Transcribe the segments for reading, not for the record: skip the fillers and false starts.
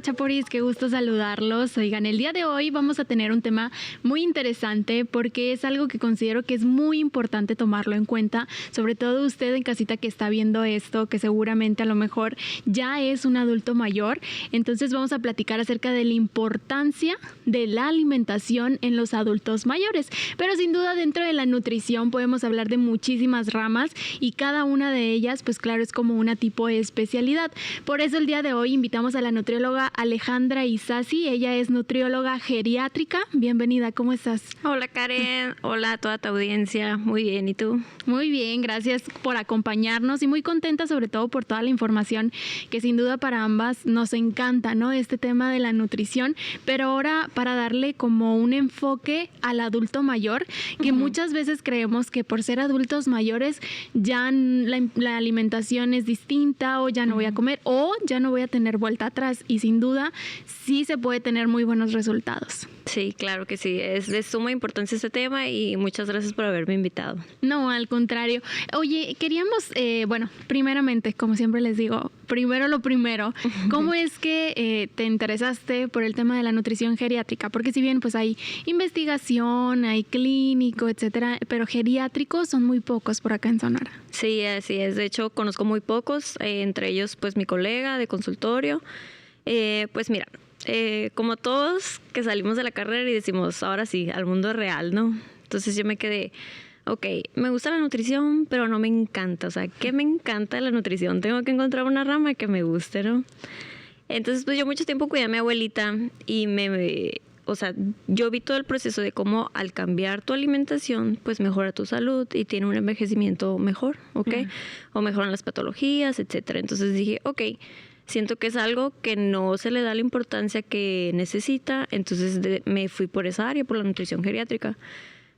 chaporis, qué gusto saludarlos. Oigan, el día de hoy vamos a tener un tema muy interesante porque es algo que considero que es muy importante tomarlo en cuenta, sobre todo usted en casita que está viendo esto, que seguramente a lo mejor ya es un adulto mayor. Entonces vamos a platicar acerca de la importancia de la alimentación en los adultos mayores. Pero sin duda dentro de la nutrición podemos hablar de muchísimas ramas y cada una de ellas, pues claro, es como una tipo de especialidad. Por eso el día de hoy invitamos a la nutrióloga Alejandra Isasi. Ella es nutrióloga geriátrica. Bienvenida, ¿cómo estás? Hola Karen, hola a toda tu audiencia. Muy bien, ¿y tú? Muy bien, gracias por acompañarnos y muy contenta sobre todo por toda la información que sin duda para ambas nos encanta, ¿no? Este tema de la nutrición, pero ahora para darle como un enfoque al adulto mayor, que muchas veces creemos que por ser adultos mayores ya la alimentación es distinta o ya no voy a comer o ya no voy a tener vuelta atrás, y sin duda sí se puede tener muy buenos resultados. Sí, claro que sí, es de suma importancia este tema y muchas gracias por haberme invitado. No, al contrario. Oye, queríamos, primeramente, como siempre les digo, primero lo primero, ¿cómo es que te interesaste por el tema de la nutrición geriátrica? Porque si bien pues hay investigación, hay clínico, etcétera, pero geriátricos son muy pocos por acá en Sonora. Sí, así es. De hecho, conozco muy pocos, entre ellos pues mi colega de consultorio. Pues mira, como todos que salimos de la carrera y decimos, ahora sí, al mundo real, ¿no? Entonces yo me quedé, ok, me gusta la nutrición, pero no me encanta. O sea, ¿qué me encanta de la nutrición? Tengo que encontrar una rama que me guste, ¿no? Entonces, pues yo mucho tiempo cuidé a mi abuelita y yo vi todo el proceso de cómo al cambiar tu alimentación, pues mejora tu salud y tiene un envejecimiento mejor, ¿ok? O mejoran las patologías, etcétera. Entonces dije, ok, siento que es algo que no se le da la importancia que necesita, entonces me fui por esa área, por la nutrición geriátrica.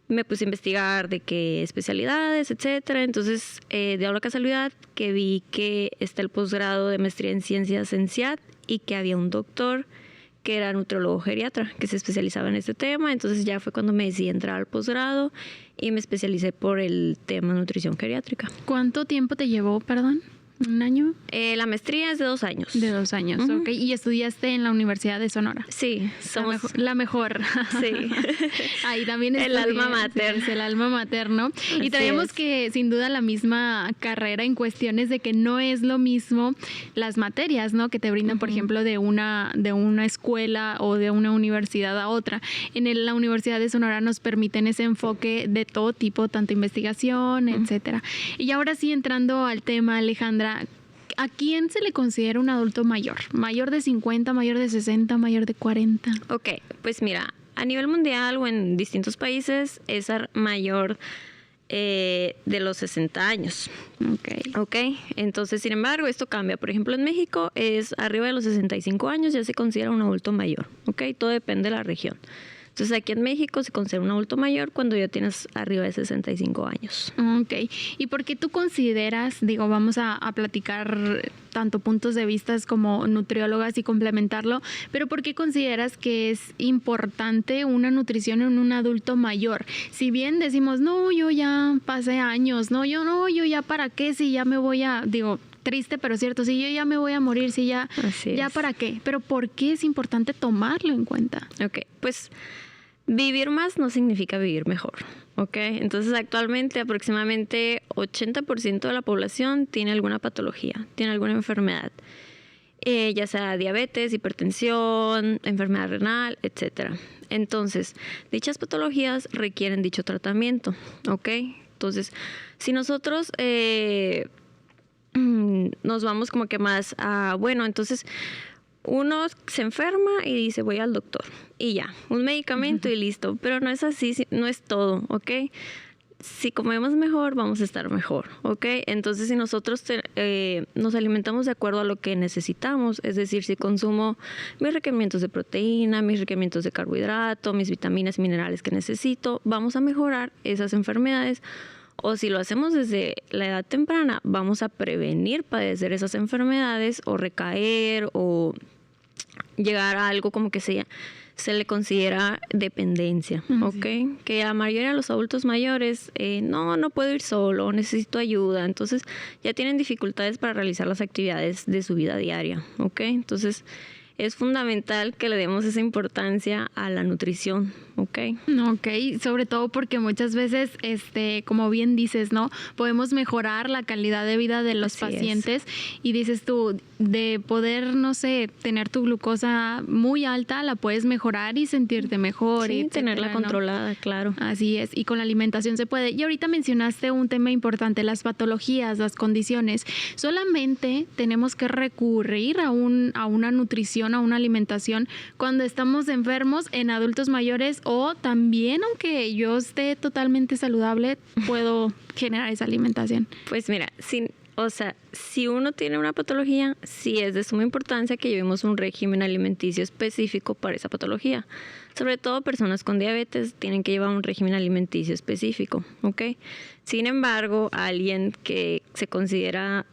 Me puse a investigar de qué especialidades, etcétera. Entonces, de la casualidad que vi que está el posgrado de maestría en ciencias en CIAT y que había un doctor que era nutriólogo geriatra, que se especializaba en este tema. Entonces ya fue cuando me decidí entrar al posgrado y me especialicé por el tema nutrición geriátrica. ¿Cuánto tiempo te llevó, perdón? ¿Un año? La maestría es de 2 años. De 2 años, ok. ¿Y estudiaste en la Universidad de Sonora? Sí, somos la mejor. Sí. Ahí también el alma mater. Sí, el alma mater, ¿no? Y traemos que sin duda la misma carrera en cuestiones de que no es lo mismo las materias, ¿no? Que te brindan, por ejemplo, de una escuela o de una universidad a otra. En la Universidad de Sonora nos permiten ese enfoque de todo tipo, tanto investigación, etcétera. Y ahora sí, entrando al tema, Alejandra, ¿a quién se le considera un adulto mayor? ¿Mayor de 50, mayor de 60, mayor de 40? Ok, pues mira, a nivel mundial o en distintos países es mayor de los 60 años. Ok, entonces, sin embargo, esto cambia. Por ejemplo, en México es arriba de los 65 años ya se considera un adulto mayor. Ok, todo depende de la región. Entonces, aquí en México se considera un adulto mayor cuando ya tienes arriba de 65 años. Ok. ¿Y por qué tú consideras, vamos a platicar tanto puntos de vista como nutriólogas y complementarlo, pero por qué consideras que es importante una nutrición en un adulto mayor? Si bien decimos, no, yo ya pasé años, yo ya para qué, si ya me voy triste pero cierto, si yo ya me voy a morir, si ya para qué, pero ¿por qué es importante tomarlo en cuenta? Ok, pues vivir más no significa vivir mejor, ¿ok? Entonces actualmente aproximadamente 80% de la población tiene alguna patología, tiene alguna enfermedad, ya sea diabetes, hipertensión, enfermedad renal, etcétera. Entonces, dichas patologías requieren dicho tratamiento, ¿ok? Entonces, si nosotros nos vamos como que más a, entonces uno se enferma y dice voy al doctor y ya, un medicamento y listo, pero no es así, no es todo, ¿ok? Si comemos mejor, vamos a estar mejor, ¿ok? Entonces, si nosotros nos alimentamos de acuerdo a lo que necesitamos, es decir, si consumo mis requerimientos de proteína, mis requerimientos de carbohidrato, mis vitaminas y minerales que necesito, vamos a mejorar esas enfermedades. O si lo hacemos desde la edad temprana, vamos a prevenir padecer esas enfermedades o recaer o llegar a algo como que se le considera dependencia, ¿ok? Que la mayoría de los adultos mayores, no puedo ir solo, necesito ayuda. Entonces ya tienen dificultades para realizar las actividades de su vida diaria, ¿ok? Entonces es fundamental que le demos esa importancia a la nutrición, ¿ok? Ok, sobre todo porque muchas veces, como bien dices, ¿no? Podemos mejorar la calidad de vida de los pacientes y dices tú, de poder, no sé, tener tu glucosa muy alta, la puedes mejorar y sentirte mejor. Sí, y tenerla controlada, claro. Así es, y con la alimentación se puede. Y ahorita mencionaste un tema importante, las patologías, las condiciones. Solamente tenemos que recurrir a una nutrición, a una alimentación cuando estamos enfermos en adultos mayores, o también, aunque yo esté totalmente saludable, puedo generar esa alimentación. Pues mira, si uno tiene una patología, sí es de suma importancia que llevemos un régimen alimenticio específico para esa patología. Sobre todo personas con diabetes tienen que llevar un régimen alimenticio específico, ¿ok? Sin embargo, alguien que se considera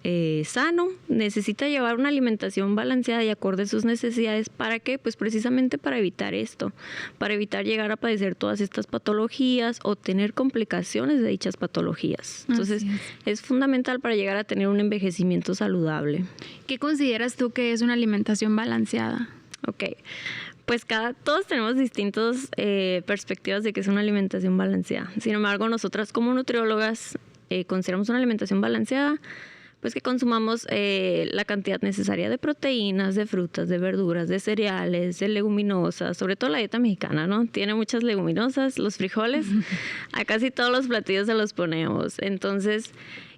sano necesita llevar una alimentación balanceada y acorde a sus necesidades. ¿Para qué? Pues precisamente para evitar esto, para evitar llegar a padecer todas estas patologías o tener complicaciones de dichas patologías. Entonces, es fundamental para llegar a tener un envejecimiento saludable. ¿Qué consideras tú que es una alimentación balanceada? Ok. Pues todos tenemos distintas perspectivas de qué es una alimentación balanceada. Sin embargo, nosotras como nutriólogas consideramos una alimentación balanceada, pues que consumamos la cantidad necesaria de proteínas, de frutas, de verduras, de cereales, de leguminosas, sobre todo la dieta mexicana, ¿no? Tiene muchas leguminosas, los frijoles, a casi todos los platillos se los ponemos. Entonces,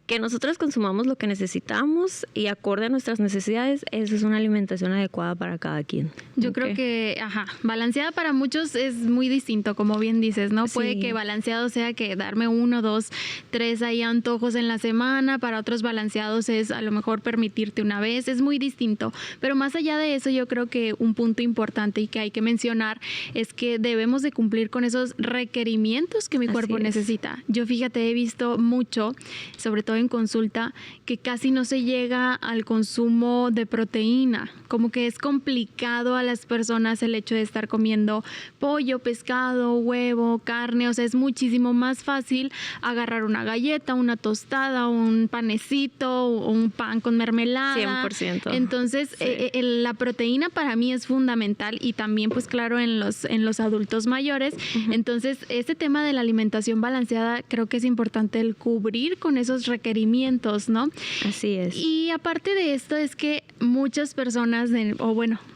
que nosotros consumamos lo que necesitamos y acorde a nuestras necesidades, eso es una alimentación adecuada para cada quien. Yo creo que, balanceada para muchos es muy distinto, como bien dices, ¿no? Sí. Puede que balanceado sea que darme 1, 2, 3 ahí antojos en la semana, para otros balanceados es a lo mejor permitirte una vez, es muy distinto. Pero más allá de eso, yo creo que un punto importante y que hay que mencionar es que debemos de cumplir con esos requerimientos que mi cuerpo necesita. Yo, fíjate, he visto mucho, sobre todo en consulta, que casi no se llega al consumo de proteína, como que es complicado a las personas el hecho de estar comiendo pollo, pescado, huevo, carne, o sea, es muchísimo más fácil agarrar una galleta, una tostada, un panecito, un pan con mermelada. 100%. Entonces, la proteína para mí es fundamental y también, pues claro, en los adultos mayores. Entonces, este tema de la alimentación balanceada creo que es importante el cubrir con esos requerimientos, ¿no? Así es. Y aparte de esto es que muchas personas,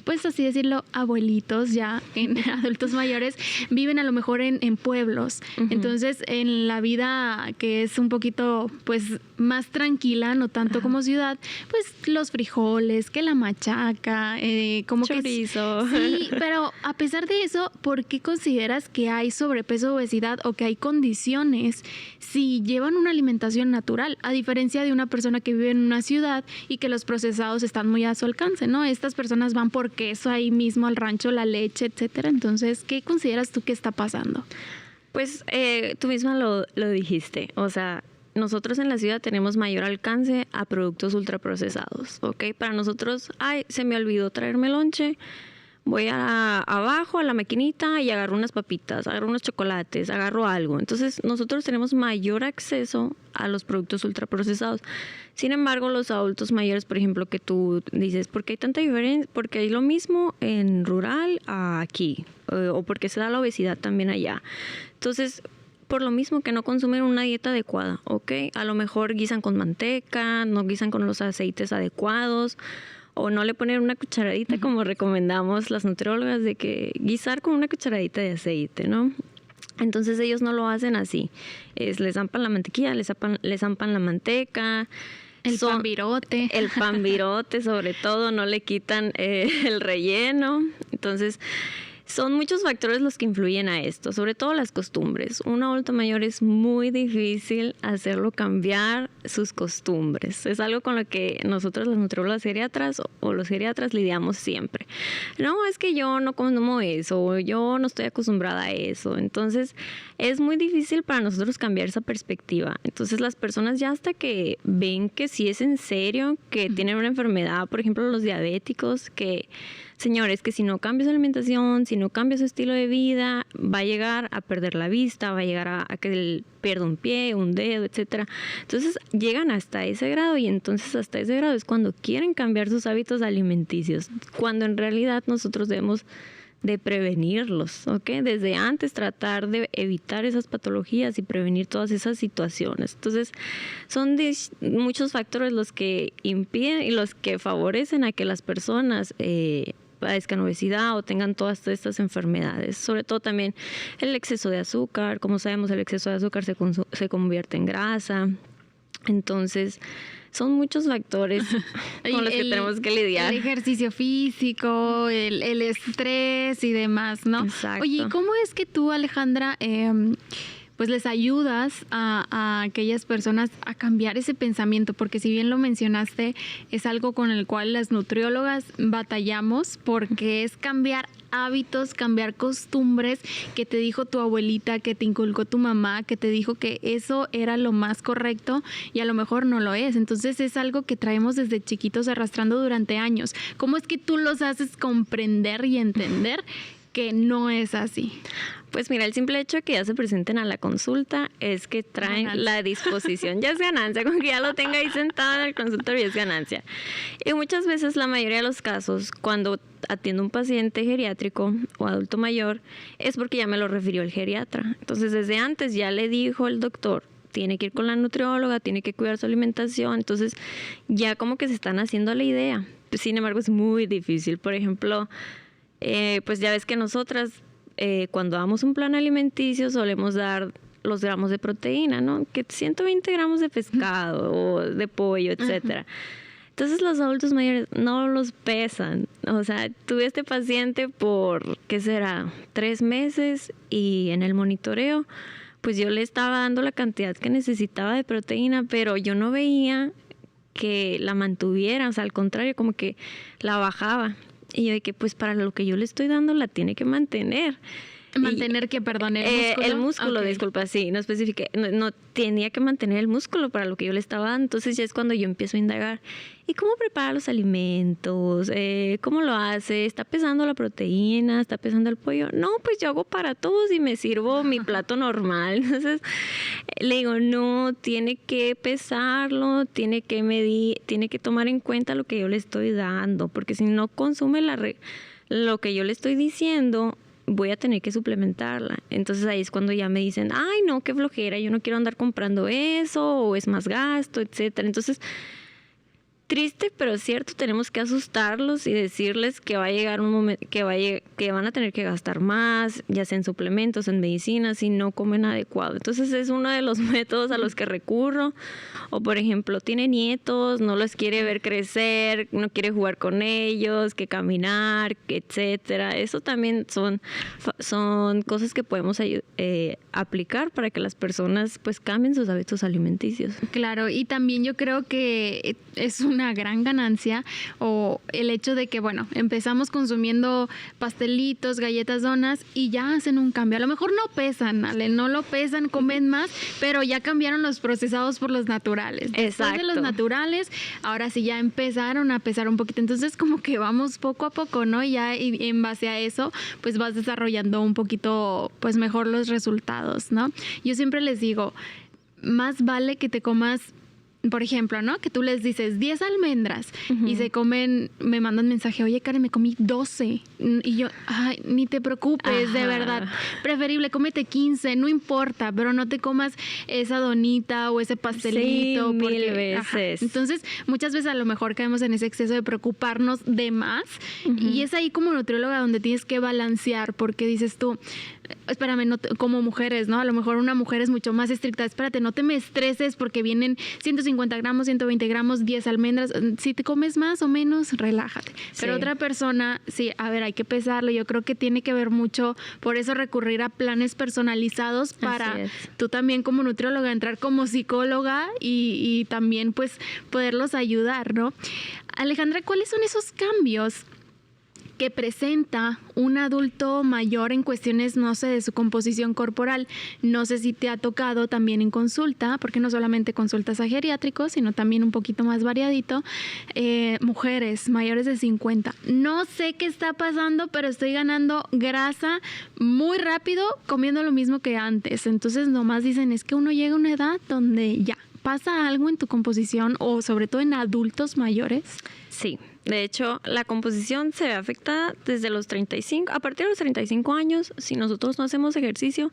pues así decirlo, abuelitos ya en adultos mayores, viven a lo mejor en pueblos. Entonces, en la vida que es un poquito, pues, más tranquila, no tanto como ciudad, pues los frijoles, que la machaca, como chorizo. Sí, pero a pesar de eso, ¿por qué consideras que hay sobrepeso, obesidad o que hay condiciones si llevan una alimentación natural, a diferencia de una persona que vive en una ciudad y que los procesados están muy a su alcance, ¿no? Estas personas van por queso ahí mismo al rancho, la leche, etcétera. Entonces, ¿qué consideras tú que está pasando? Pues tú misma lo dijiste, o sea, nosotros en la ciudad tenemos mayor alcance a productos ultraprocesados, ¿ok? Para nosotros, se me olvidó traerme lonche, voy abajo a la maquinita y agarro unas papitas, agarro unos chocolates, agarro algo. Entonces, nosotros tenemos mayor acceso a los productos ultraprocesados. Sin embargo, los adultos mayores, por ejemplo, que tú dices, ¿por qué hay tanta diferencia? Porque hay lo mismo en rural a aquí, o porque se da la obesidad también allá. Entonces, por lo mismo que no consumen una dieta adecuada, ¿ok? A lo mejor guisan con manteca, no guisan con los aceites adecuados, o no le ponen una cucharadita como recomendamos las nutriólogas, de que guisar con una cucharadita de aceite, ¿no? Entonces ellos no lo hacen así. Les zampan la mantequilla, les zampan la manteca. El pan birote. El pan birote, sobre todo, no le quitan el relleno. Entonces, son muchos factores los que influyen a esto, sobre todo las costumbres. Un adulto mayor es muy difícil hacerlo cambiar sus costumbres. Es algo con lo que nosotros, las nutriólogas geriatras o los geriatras, lidiamos siempre. No, es que yo no consumo eso, o yo no estoy acostumbrada a eso. Entonces, es muy difícil para nosotros cambiar esa perspectiva. Entonces, las personas ya hasta que ven que sí es en serio, que tienen una enfermedad, por ejemplo, los diabéticos, que señores, que si no cambia su alimentación, si no cambia su estilo de vida, va a llegar a perder la vista, va a llegar a que él pierda un pie, un dedo, etcétera. Entonces llegan hasta ese grado y entonces hasta ese grado es cuando quieren cambiar sus hábitos alimenticios, cuando en realidad nosotros debemos de prevenirlos, ¿ok? Desde antes tratar de evitar esas patologías y prevenir todas esas situaciones. Entonces, son muchos factores los que impiden y los que favorecen a que las personas padezcan obesidad o tengan todas estas enfermedades. Sobre todo también el exceso de azúcar. Como sabemos, el exceso de azúcar se convierte en grasa. Entonces, son muchos factores con los que tenemos que lidiar. El ejercicio físico, el estrés y demás, ¿no? Exacto. Oye, ¿y cómo es que tú, Alejandra, pues les ayudas a aquellas personas a cambiar ese pensamiento? Porque si bien lo mencionaste, es algo con el cual las nutriólogas batallamos, porque es cambiar hábitos, cambiar costumbres que te dijo tu abuelita, que te inculcó tu mamá, que te dijo que eso era lo más correcto y a lo mejor no lo es. Entonces es algo que traemos desde chiquitos arrastrando durante años. ¿Cómo es que tú los haces comprender y entender que no es así? Pues mira, el simple hecho de que ya se presenten a la consulta es que traen ganancia. La disposición. Ya es ganancia, con que ya lo tenga ahí sentado en el consultorio es ganancia. Y muchas veces, la mayoría de los casos, cuando atiendo a un paciente geriátrico o adulto mayor, es porque ya me lo refirió el geriatra. Entonces, desde antes ya le dijo el doctor, tiene que ir con la nutrióloga, tiene que cuidar su alimentación. Entonces, ya como que se están haciendo la idea. Sin embargo, es muy difícil. Por ejemplo, pues ya ves que nosotras, cuando damos un plan alimenticio, solemos dar los gramos de proteína, ¿no? Que 120 gramos de pescado o de pollo, etcétera. Entonces los adultos mayores no los pesan. O sea, tuve este paciente por, ¿qué será? 3 meses y en el monitoreo, pues yo le estaba dando la cantidad que necesitaba de proteína, pero yo no veía que la mantuviera, o sea, al contrario, como que la bajaba. Y yo de que pues para lo que yo le estoy dando la tiene que mantener. ¿Mantener qué, perdón, el músculo? El músculo, okay. Disculpa, sí, no especifiqué. No tenía que mantener el músculo para lo que yo le estaba dando. Entonces ya es cuando yo empiezo a indagar. ¿Y cómo prepara los alimentos? ¿Cómo lo hace? ¿Está pesando la proteína? ¿Está pesando el pollo? No, pues yo hago para todos y me sirvo mi plato normal. Entonces le digo, no, tiene que pesarlo, tiene que medir, tiene que tomar en cuenta lo que yo le estoy dando. Porque si no consume lo que yo le estoy diciendo, voy a tener que suplementarla. Entonces ahí es cuando ya me dicen, ay no, qué flojera, yo no quiero andar comprando eso, o es más gasto, etcétera. Entonces, triste pero cierto, tenemos que asustarlos y decirles que va a llegar un momento que van a tener que gastar más, ya sea en suplementos, en medicinas, si no comen adecuado. Entonces es uno de los métodos a los que recurro. O por ejemplo, tiene nietos, no los quiere ver crecer, no quiere jugar con ellos, que caminar, etcétera. Eso también son cosas que podemos aplicar para que las personas pues cambien sus hábitos alimenticios. Claro, y también yo creo que es una gran ganancia o el hecho de que, bueno, empezamos consumiendo pastelitos, galletas, donas y ya hacen un cambio. A lo mejor no pesan, Ale, no lo pesan, comen más, pero ya cambiaron los procesados por los naturales. Exacto. Después de los naturales, ahora sí ya empezaron a pesar un poquito. Entonces como que vamos poco a poco, ¿no? Y ya en base a eso, pues vas desarrollando un poquito, pues mejor los resultados, ¿no? Yo siempre les digo, más vale que te comas, por ejemplo, ¿no? Que tú les dices 10 almendras y se comen, me mandan mensaje, oye, Karen, me comí 12. Y yo, ay, ni te preocupes, de verdad. Preferible, cómete 15, no importa, pero no te comas esa donita o ese pastelito. Sí, mil veces. Entonces, muchas veces a lo mejor caemos en ese exceso de preocuparnos de más. Y es ahí como nutrióloga donde tienes que balancear, porque dices tú, espérame, no como mujeres, ¿no? A lo mejor una mujer es mucho más estricta. Espérate, no te me estreses porque vienen 150 gramos, 120 gramos, 10 almendras. Si te comes más o menos, relájate. Sí. Pero otra persona, sí, a ver, hay que pesarlo. Yo creo que tiene que ver mucho, por eso recurrir a planes personalizados para tú también como nutrióloga entrar como psicóloga y también pues poderlos ayudar, ¿no? Alejandra, ¿cuáles son esos cambios que presenta un adulto mayor en cuestiones, no sé, de su composición corporal. No sé si te ha tocado también en consulta, porque no solamente consultas a geriátricos, sino también un poquito más variadito, mujeres mayores de 50. No sé qué está pasando, pero estoy ganando grasa muy rápido comiendo lo mismo que antes. Entonces nomás dicen, es que uno llega a una edad donde ya pasa algo en tu composición o sobre todo en adultos mayores. Sí, de hecho, la composición se ve afectada desde los 35. A partir de los 35 años, si nosotros no hacemos ejercicio,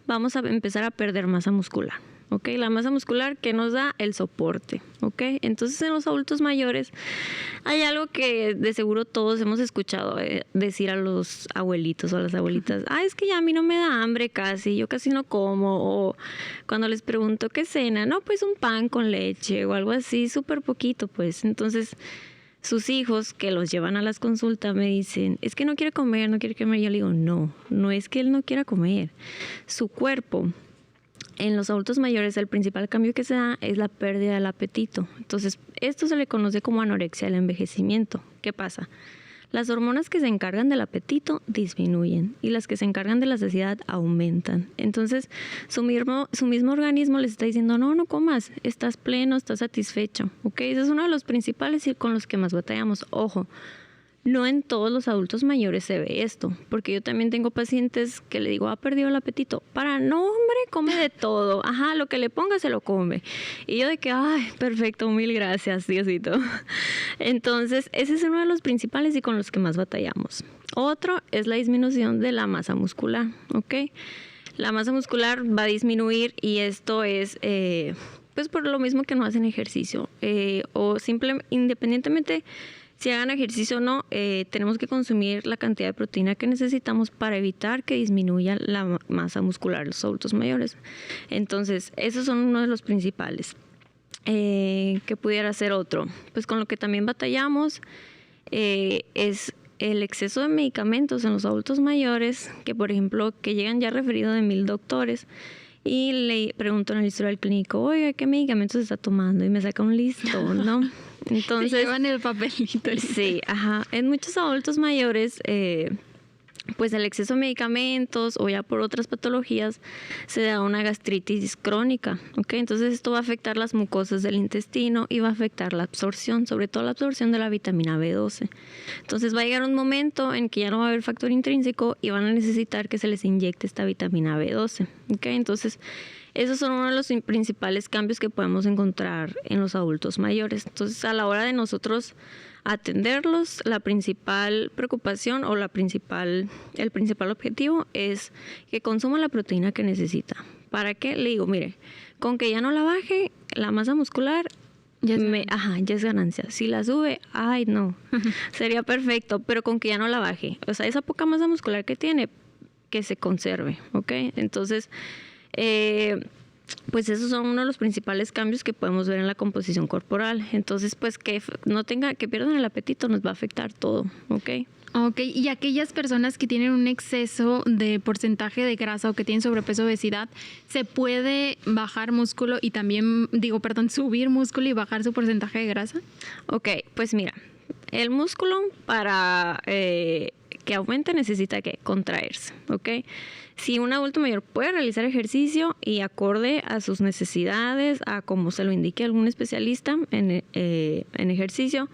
vamos a empezar a perder masa muscular. ¿Ok? La masa muscular que nos da el soporte. ¿Ok? Entonces, en los adultos mayores hay algo que de seguro todos hemos escuchado decir a los abuelitos o a las abuelitas: es que ya a mí no me da hambre casi, yo casi no como. O cuando les pregunto qué cena, no, pues un pan con leche o algo así, súper poquito, pues. Entonces, sus hijos que los llevan a las consultas me dicen, es que no quiere comer, no quiere comer. Yo le digo, no es que él no quiera comer. Su cuerpo, en los adultos mayores, el principal cambio que se da es la pérdida del apetito. Entonces, esto se le conoce como anorexia al envejecimiento. ¿Qué pasa? Las hormonas que se encargan del apetito disminuyen y las que se encargan de la saciedad aumentan. Entonces, su mismo organismo les está diciendo, no comas, estás pleno, estás satisfecho. ¿Ok? Ese es uno de los principales y con los que más batallamos. Ojo, no en todos los adultos mayores se ve esto, porque yo también tengo pacientes que le digo, ha perdido el apetito. No, hombre, come de todo. Lo que le ponga se lo come. Y yo de que, perfecto, mil gracias, Diosito. Entonces, ese es uno de los principales y con los que más batallamos. Otro es la disminución de la masa muscular, ¿ok? La masa muscular va a disminuir y esto es, pues por lo mismo que no hacen ejercicio o simplemente, independientemente si hagan ejercicio o no, tenemos que consumir la cantidad de proteína que necesitamos para evitar que disminuya la masa muscular de los adultos mayores. Entonces, esos son uno de los principales. ¿Qué pudiera ser otro? Pues con lo que también batallamos es el exceso de medicamentos en los adultos mayores, que por ejemplo, que llegan ya referidos de 1000 doctores, y le pregunto en el historial clínico, oiga, ¿qué medicamentos está tomando? Y me saca un listón, ¿no? Entonces, se llevan el papelito. Sí, En muchos adultos mayores, pues el exceso de medicamentos o ya por otras patologías se da una gastritis crónica, ¿ok? Entonces esto va a afectar las mucosas del intestino y va a afectar la absorción, sobre todo la absorción de la vitamina B12. Entonces va a llegar un momento en que ya no va a haber factor intrínseco y van a necesitar que se les inyecte esta vitamina B12, ¿ok? Entonces, esos son uno de los principales cambios que podemos encontrar en los adultos mayores. Entonces, a la hora de nosotros atenderlos, la principal preocupación o el principal objetivo es que consuma la proteína que necesita. ¿Para qué? Le digo, mire, con que ya no la baje, la masa muscular ya es ganancia. Si la sube, no, sería perfecto, pero con que ya no la baje. O sea, esa poca masa muscular que tiene, que se conserve, ¿ok? Entonces, pues esos son uno de los principales cambios que podemos ver en la composición corporal. Entonces, pues que pierdan el apetito nos va a afectar todo, ¿ok? Ok, y aquellas personas que tienen un exceso de porcentaje de grasa o que tienen sobrepeso o obesidad, ¿se puede bajar músculo y también, subir músculo y bajar su porcentaje de grasa? Ok, pues mira, el músculo para que aumente necesita que contraerse, ¿ok? Si un adulto mayor puede realizar ejercicio y acorde a sus necesidades, a como se lo indique algún especialista en ejercicio,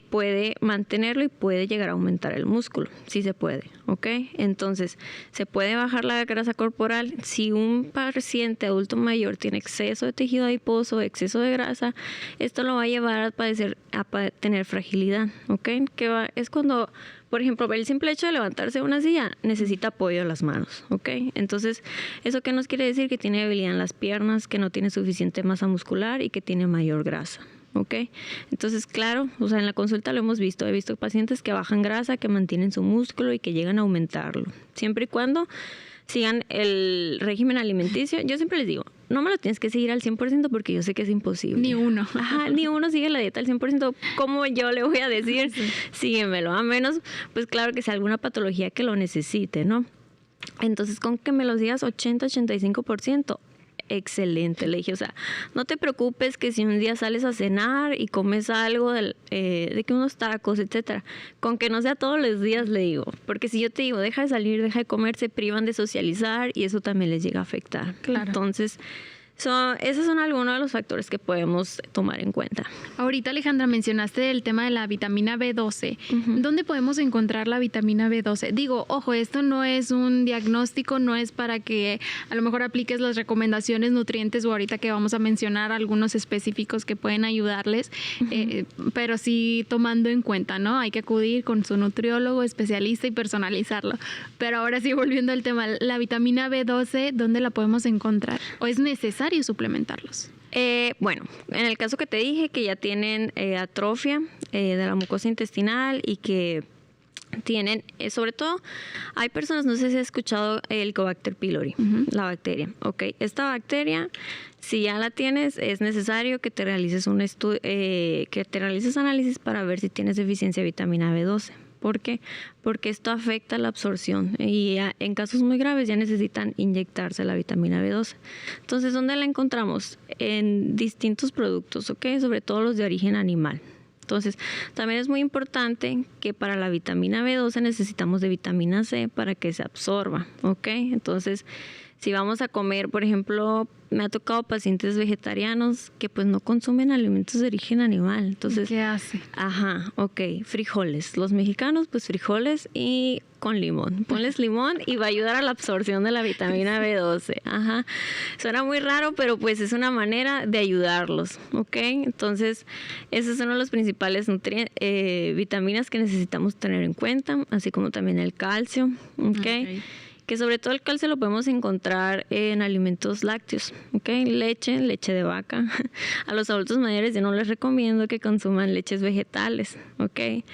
puede mantenerlo y puede llegar a aumentar el músculo, sí se puede, ¿ok? Entonces, se puede bajar la grasa corporal. Si un paciente adulto mayor tiene exceso de tejido adiposo, exceso de grasa, esto lo va a llevar a tener fragilidad, ¿ok? Es cuando, por ejemplo, el simple hecho de levantarse de una silla necesita apoyo en las manos, ¿ok? Entonces, ¿eso qué nos quiere decir? Que tiene debilidad en las piernas, que no tiene suficiente masa muscular y que tiene mayor grasa. ¿Ok? Entonces, claro, en la consulta lo hemos visto. He visto pacientes que bajan grasa, que mantienen su músculo y que llegan a aumentarlo. Siempre y cuando sigan el régimen alimenticio. Yo siempre les digo, no me lo tienes que seguir al 100% porque yo sé que es imposible. Ni uno. Ni uno sigue la dieta al 100%. ¿Cómo yo le voy a decir? Sí. Síguemelo. A menos, pues claro, que sea alguna patología que lo necesite, ¿no? Entonces, con que me lo sigas 80-85%, excelente, le dije, no te preocupes que si un día sales a cenar y comes algo de que unos tacos, etcétera. Con que no sea todos los días, le digo. Porque si yo te digo, deja de salir, deja de comer, se privan de socializar y eso también les llega a afectar. Claro. Entonces, esos son algunos de los factores que podemos tomar en cuenta. Ahorita, Alejandra, mencionaste el tema de la vitamina B12. ¿Dónde podemos encontrar la vitamina B12? Digo, ojo, esto no es un diagnóstico, no es para que a lo mejor apliques las recomendaciones nutrientes o ahorita que vamos a mencionar algunos específicos que pueden ayudarles, pero sí tomando en cuenta, ¿no? Hay que acudir con su nutriólogo, especialista y personalizarlo. Pero ahora sí, volviendo al tema, la vitamina B12, ¿dónde la podemos encontrar? ¿O es necesario suplementarlos? Bueno, en el caso que te dije que ya tienen atrofia de la mucosa intestinal y que tienen, sobre todo, hay personas, no sé si has escuchado el Helicobacter pylori, la bacteria. Ok, esta bacteria, si ya la tienes, es necesario que te realices un estudio, que te realices análisis para ver si tienes deficiencia de vitamina B12. ¿Por qué? Porque esto afecta la absorción y en casos muy graves ya necesitan inyectarse la vitamina B12. Entonces, ¿dónde la encontramos? En distintos productos, ¿ok? Sobre todo los de origen animal. Entonces, también es muy importante que para la vitamina B12 necesitamos de vitamina C para que se absorba, ¿ok? Entonces, si vamos a comer, por ejemplo, me ha tocado pacientes vegetarianos que pues no consumen alimentos de origen animal. Entonces, ¿qué hace? Ajá, ok, frijoles. Los mexicanos, pues frijoles y con limón. Ponles limón y va a ayudar a la absorción de la vitamina B12. Ajá. Suena muy raro, pero pues es una manera de ayudarlos, ¿ok? Entonces, esos son los principales vitaminas que necesitamos tener en cuenta, así como también el calcio, ¿ok? Que sobre todo el calcio lo podemos encontrar en alimentos lácteos, ¿ok? Leche de vaca. A los adultos mayores yo no les recomiendo que consuman leches vegetales, ¿ok?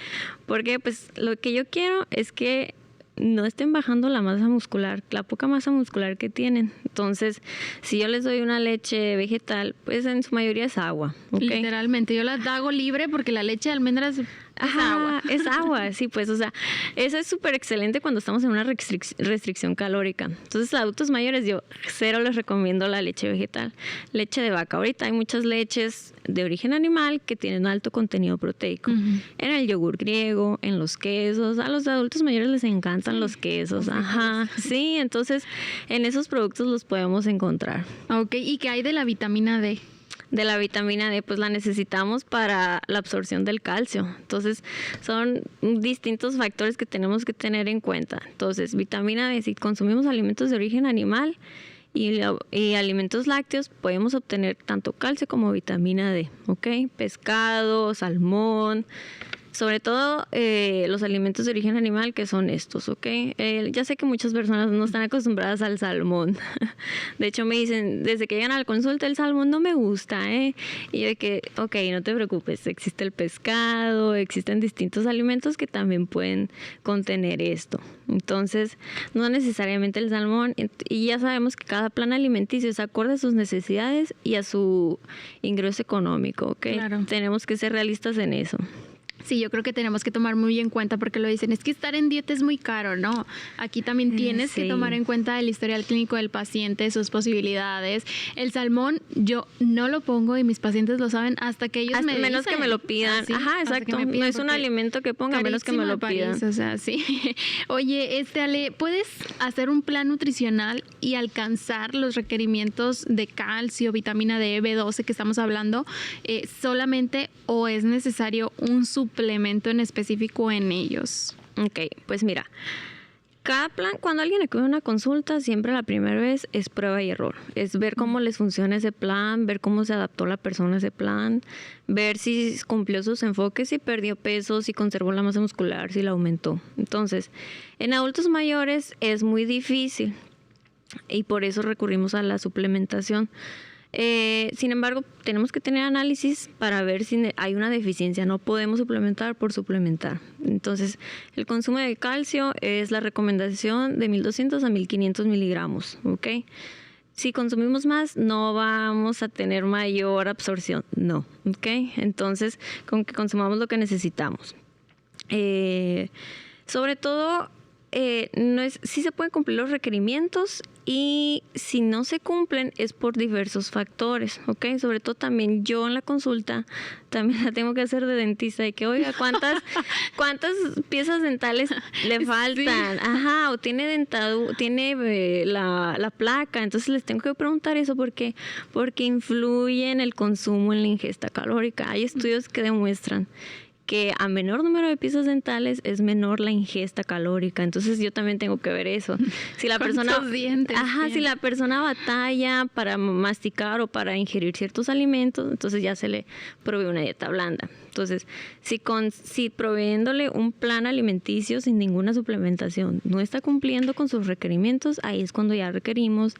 Porque pues lo que yo quiero es que no estén bajando la masa muscular, la poca masa muscular que tienen. Entonces, si yo les doy una leche vegetal, pues en su mayoría es agua, ¿ok? Literalmente, yo la hago libre porque la leche de almendras agua. Es agua, sí, pues, o sea, eso es súper excelente cuando estamos en una restricción calórica. Entonces, a adultos mayores yo cero les recomiendo la leche vegetal, leche de vaca. Ahorita hay muchas leches de origen animal que tienen alto contenido proteico. En el yogur griego, en los quesos, a los adultos mayores les encantan los quesos. Ajá, sí, entonces en esos productos los podemos encontrar. Ok, ¿y qué hay de la vitamina D? De la vitamina D, pues la necesitamos para la absorción del calcio. Entonces, son distintos factores que tenemos que tener en cuenta. Entonces, vitamina D, si consumimos alimentos de origen animal y alimentos lácteos, podemos obtener tanto calcio como vitamina D, ¿ok? Pescado, salmón, sobre todo los alimentos de origen animal, que son estos, ¿ok? Ya sé que muchas personas no están acostumbradas al salmón. De hecho, me dicen, desde que llegan a la consulta, el salmón no me gusta, ¿eh? Y yo de que, ok, no te preocupes, existe el pescado, existen distintos alimentos que también pueden contener esto. Entonces, no necesariamente el salmón, y ya sabemos que cada plan alimenticio es acorde a sus necesidades y a su ingreso económico, ¿ok? Claro. Tenemos que ser realistas en eso. Sí, yo creo que tenemos que tomar muy en cuenta porque lo dicen, es que estar en dieta es muy caro, ¿no? Aquí también tienes que tomar en cuenta el historial clínico del paciente, sus posibilidades. El salmón yo no lo pongo y mis pacientes lo saben hasta que ellos me menos dicen. que me lo pidan. Así, ajá, exacto. No es un alimento que ponga, menos que me lo pidan. París, o sea, sí. Oye, Ale, ¿puedes hacer un plan nutricional y alcanzar los requerimientos de calcio, vitamina D, B12 que estamos hablando solamente o es necesario un suplemento en específico en ellos? Ok, pues mira, cada plan, cuando alguien acude a una consulta, siempre la primera vez es prueba y error. Es ver cómo les funciona ese plan, ver cómo se adaptó la persona a ese plan, ver si cumplió sus enfoques, si perdió peso, si conservó la masa muscular, si la aumentó. Entonces, en adultos mayores es muy difícil y por eso recurrimos a la suplementación. Sin embargo, tenemos que tener análisis para ver si hay una deficiencia. No podemos suplementar por suplementar. Entonces, el consumo de calcio es la recomendación de 1.200 a 1.500 miligramos, ¿ok? Si consumimos más, no vamos a tener mayor absorción, no, ¿ok? Entonces, con que consumamos lo que necesitamos. Sobre todo, sí se pueden cumplir los requerimientos y si no se cumplen es por diversos factores, ¿ok? Sobre todo también yo en la consulta también la tengo que hacer de dentista y que, oiga, ¿cuántas piezas dentales le faltan? Sí. Ajá, o tiene la placa, entonces les tengo que preguntar eso porque influye en el consumo, en la ingesta calórica. Hay estudios que demuestran que a menor número de piezas dentales es menor la ingesta calórica. Entonces yo también tengo que ver eso. Si la persona, dientes si la persona batalla para masticar o para ingerir ciertos alimentos, entonces ya se le provee una dieta blanda. Entonces, si proveyéndole un plan alimenticio sin ninguna suplementación no está cumpliendo con sus requerimientos, ahí es cuando ya requerimos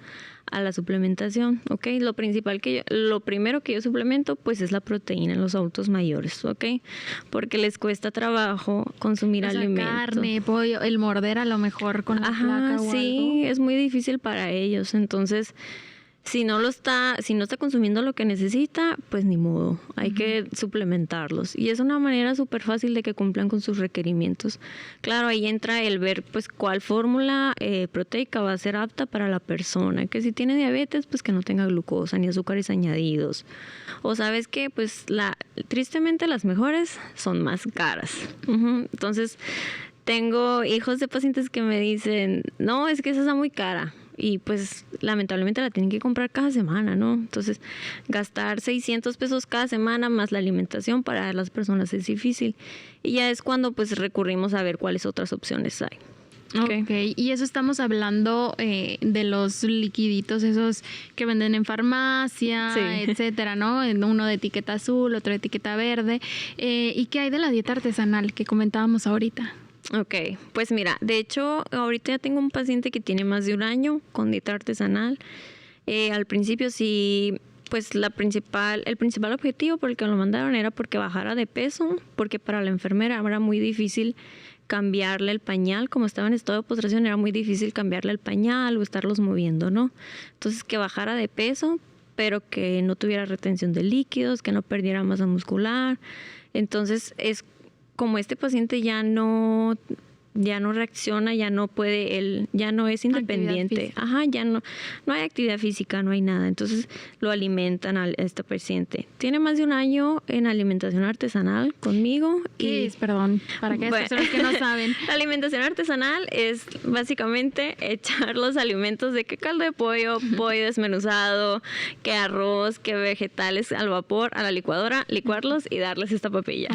a la suplementación, ¿ok? Lo primero que yo suplemento, pues es la proteína en los adultos mayores, ¿ok? Porque les cuesta trabajo consumir alimentos. Carne, pollo, el morder a lo mejor con la placa o sí, algo. Es muy difícil para ellos. Entonces, si no está consumiendo lo que necesita, pues ni modo, hay que suplementarlos. Y es una manera súper fácil de que cumplan con sus requerimientos. Claro, ahí entra el ver pues cuál fórmula proteica va a ser apta para la persona. Que si tiene diabetes, pues que no tenga glucosa ni azúcares añadidos. O sabes que pues tristemente las mejores son más caras. Entonces, tengo hijos de pacientes que me dicen, no, es que esa está muy cara. Y pues lamentablemente la tienen que comprar cada semana, ¿no? Entonces gastar 600 pesos cada semana más la alimentación para las personas es difícil. Y ya es cuando pues recurrimos a ver cuáles otras opciones hay. Okay. Y eso estamos hablando de los liquiditos esos que venden en farmacia, sí, etcétera, ¿no? Uno de etiqueta azul, otro de etiqueta verde. ¿Y qué hay de la dieta artesanal que comentábamos ahorita? Ok, pues mira, de hecho, ahorita ya tengo un paciente que tiene más de un año con dieta artesanal. Al principio sí, pues el principal objetivo por el que lo mandaron era porque bajara de peso, porque para la enfermera era muy difícil cambiarle el pañal, como estaba en estado de postración, era muy difícil cambiarle el pañal o estarlos moviendo, ¿no? Entonces, que bajara de peso, pero que no tuviera retención de líquidos, que no perdiera masa muscular. Entonces, como este paciente ya no reacciona, ya no puede, ya no es independiente. Ya no hay actividad física, no hay nada. Entonces lo alimentan a este paciente. Tiene más de un año en alimentación artesanal conmigo. ¿Qué es? Perdón, para que estas personas que no saben. La alimentación artesanal es básicamente echar los alimentos de que caldo de pollo, pollo desmenuzado, que arroz, que vegetales al vapor, a la licuadora, licuarlos y darles esta papilla.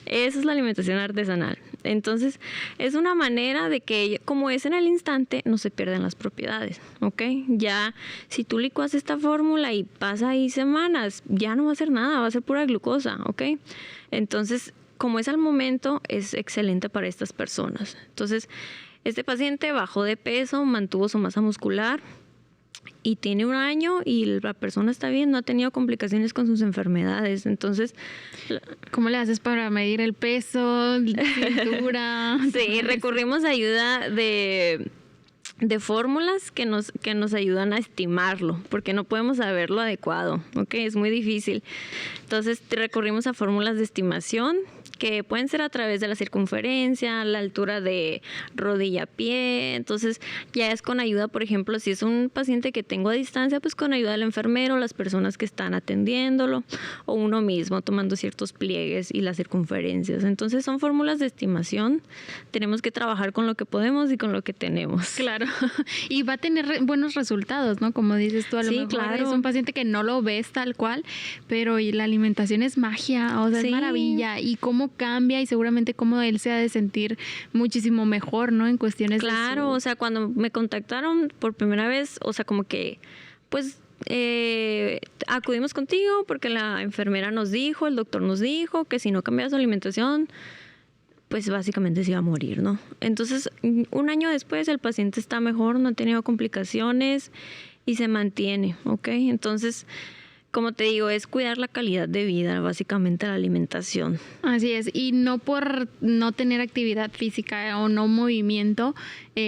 Esa es la alimentación artesanal. Entonces, es una manera de que, como es en el instante, no se pierden las propiedades, ¿ok? Ya, si tú licuas esta fórmula y pasa ahí semanas, ya no va a ser nada, va a ser pura glucosa, ¿ok? Entonces, como es al momento, es excelente para estas personas. Entonces, este paciente bajó de peso, mantuvo su masa muscular, y tiene un año y la persona está bien, no ha tenido complicaciones con sus enfermedades. Entonces, ¿cómo le haces para medir el peso, cintura? Sí, recurrimos a ayuda de fórmulas que nos ayudan a estimarlo, porque no podemos saberlo adecuado, ¿ok? Es muy difícil. Entonces, recurrimos a fórmulas de estimación que pueden ser a través de la circunferencia, la altura de rodilla a pie. Entonces, ya es con ayuda, por ejemplo, si es un paciente que tengo a distancia, pues con ayuda del enfermero, las personas que están atendiéndolo, o uno mismo tomando ciertos pliegues y las circunferencias. Entonces, son fórmulas de estimación. Tenemos que trabajar con lo que podemos y con lo que tenemos. Claro. Y va a tener buenos resultados, ¿no? Como dices tú, a lo mejor claro, es un paciente que no lo ves tal cual, pero y la alimentación es magia, o sea, es maravilla. Y cómo cambia y seguramente cómo él se ha de sentir muchísimo mejor, ¿no? En cuestiones claro, o sea, cuando me contactaron por primera vez, o sea, como que, pues, acudimos contigo porque la enfermera nos dijo, el doctor nos dijo que si no cambiaba su alimentación, pues básicamente se iba a morir, ¿no? Entonces, un año después el paciente está mejor, no ha tenido complicaciones y se mantiene, ¿ok? Entonces, como te digo, es cuidar la calidad de vida, básicamente la alimentación. Así es, y no por no tener actividad física o no movimiento,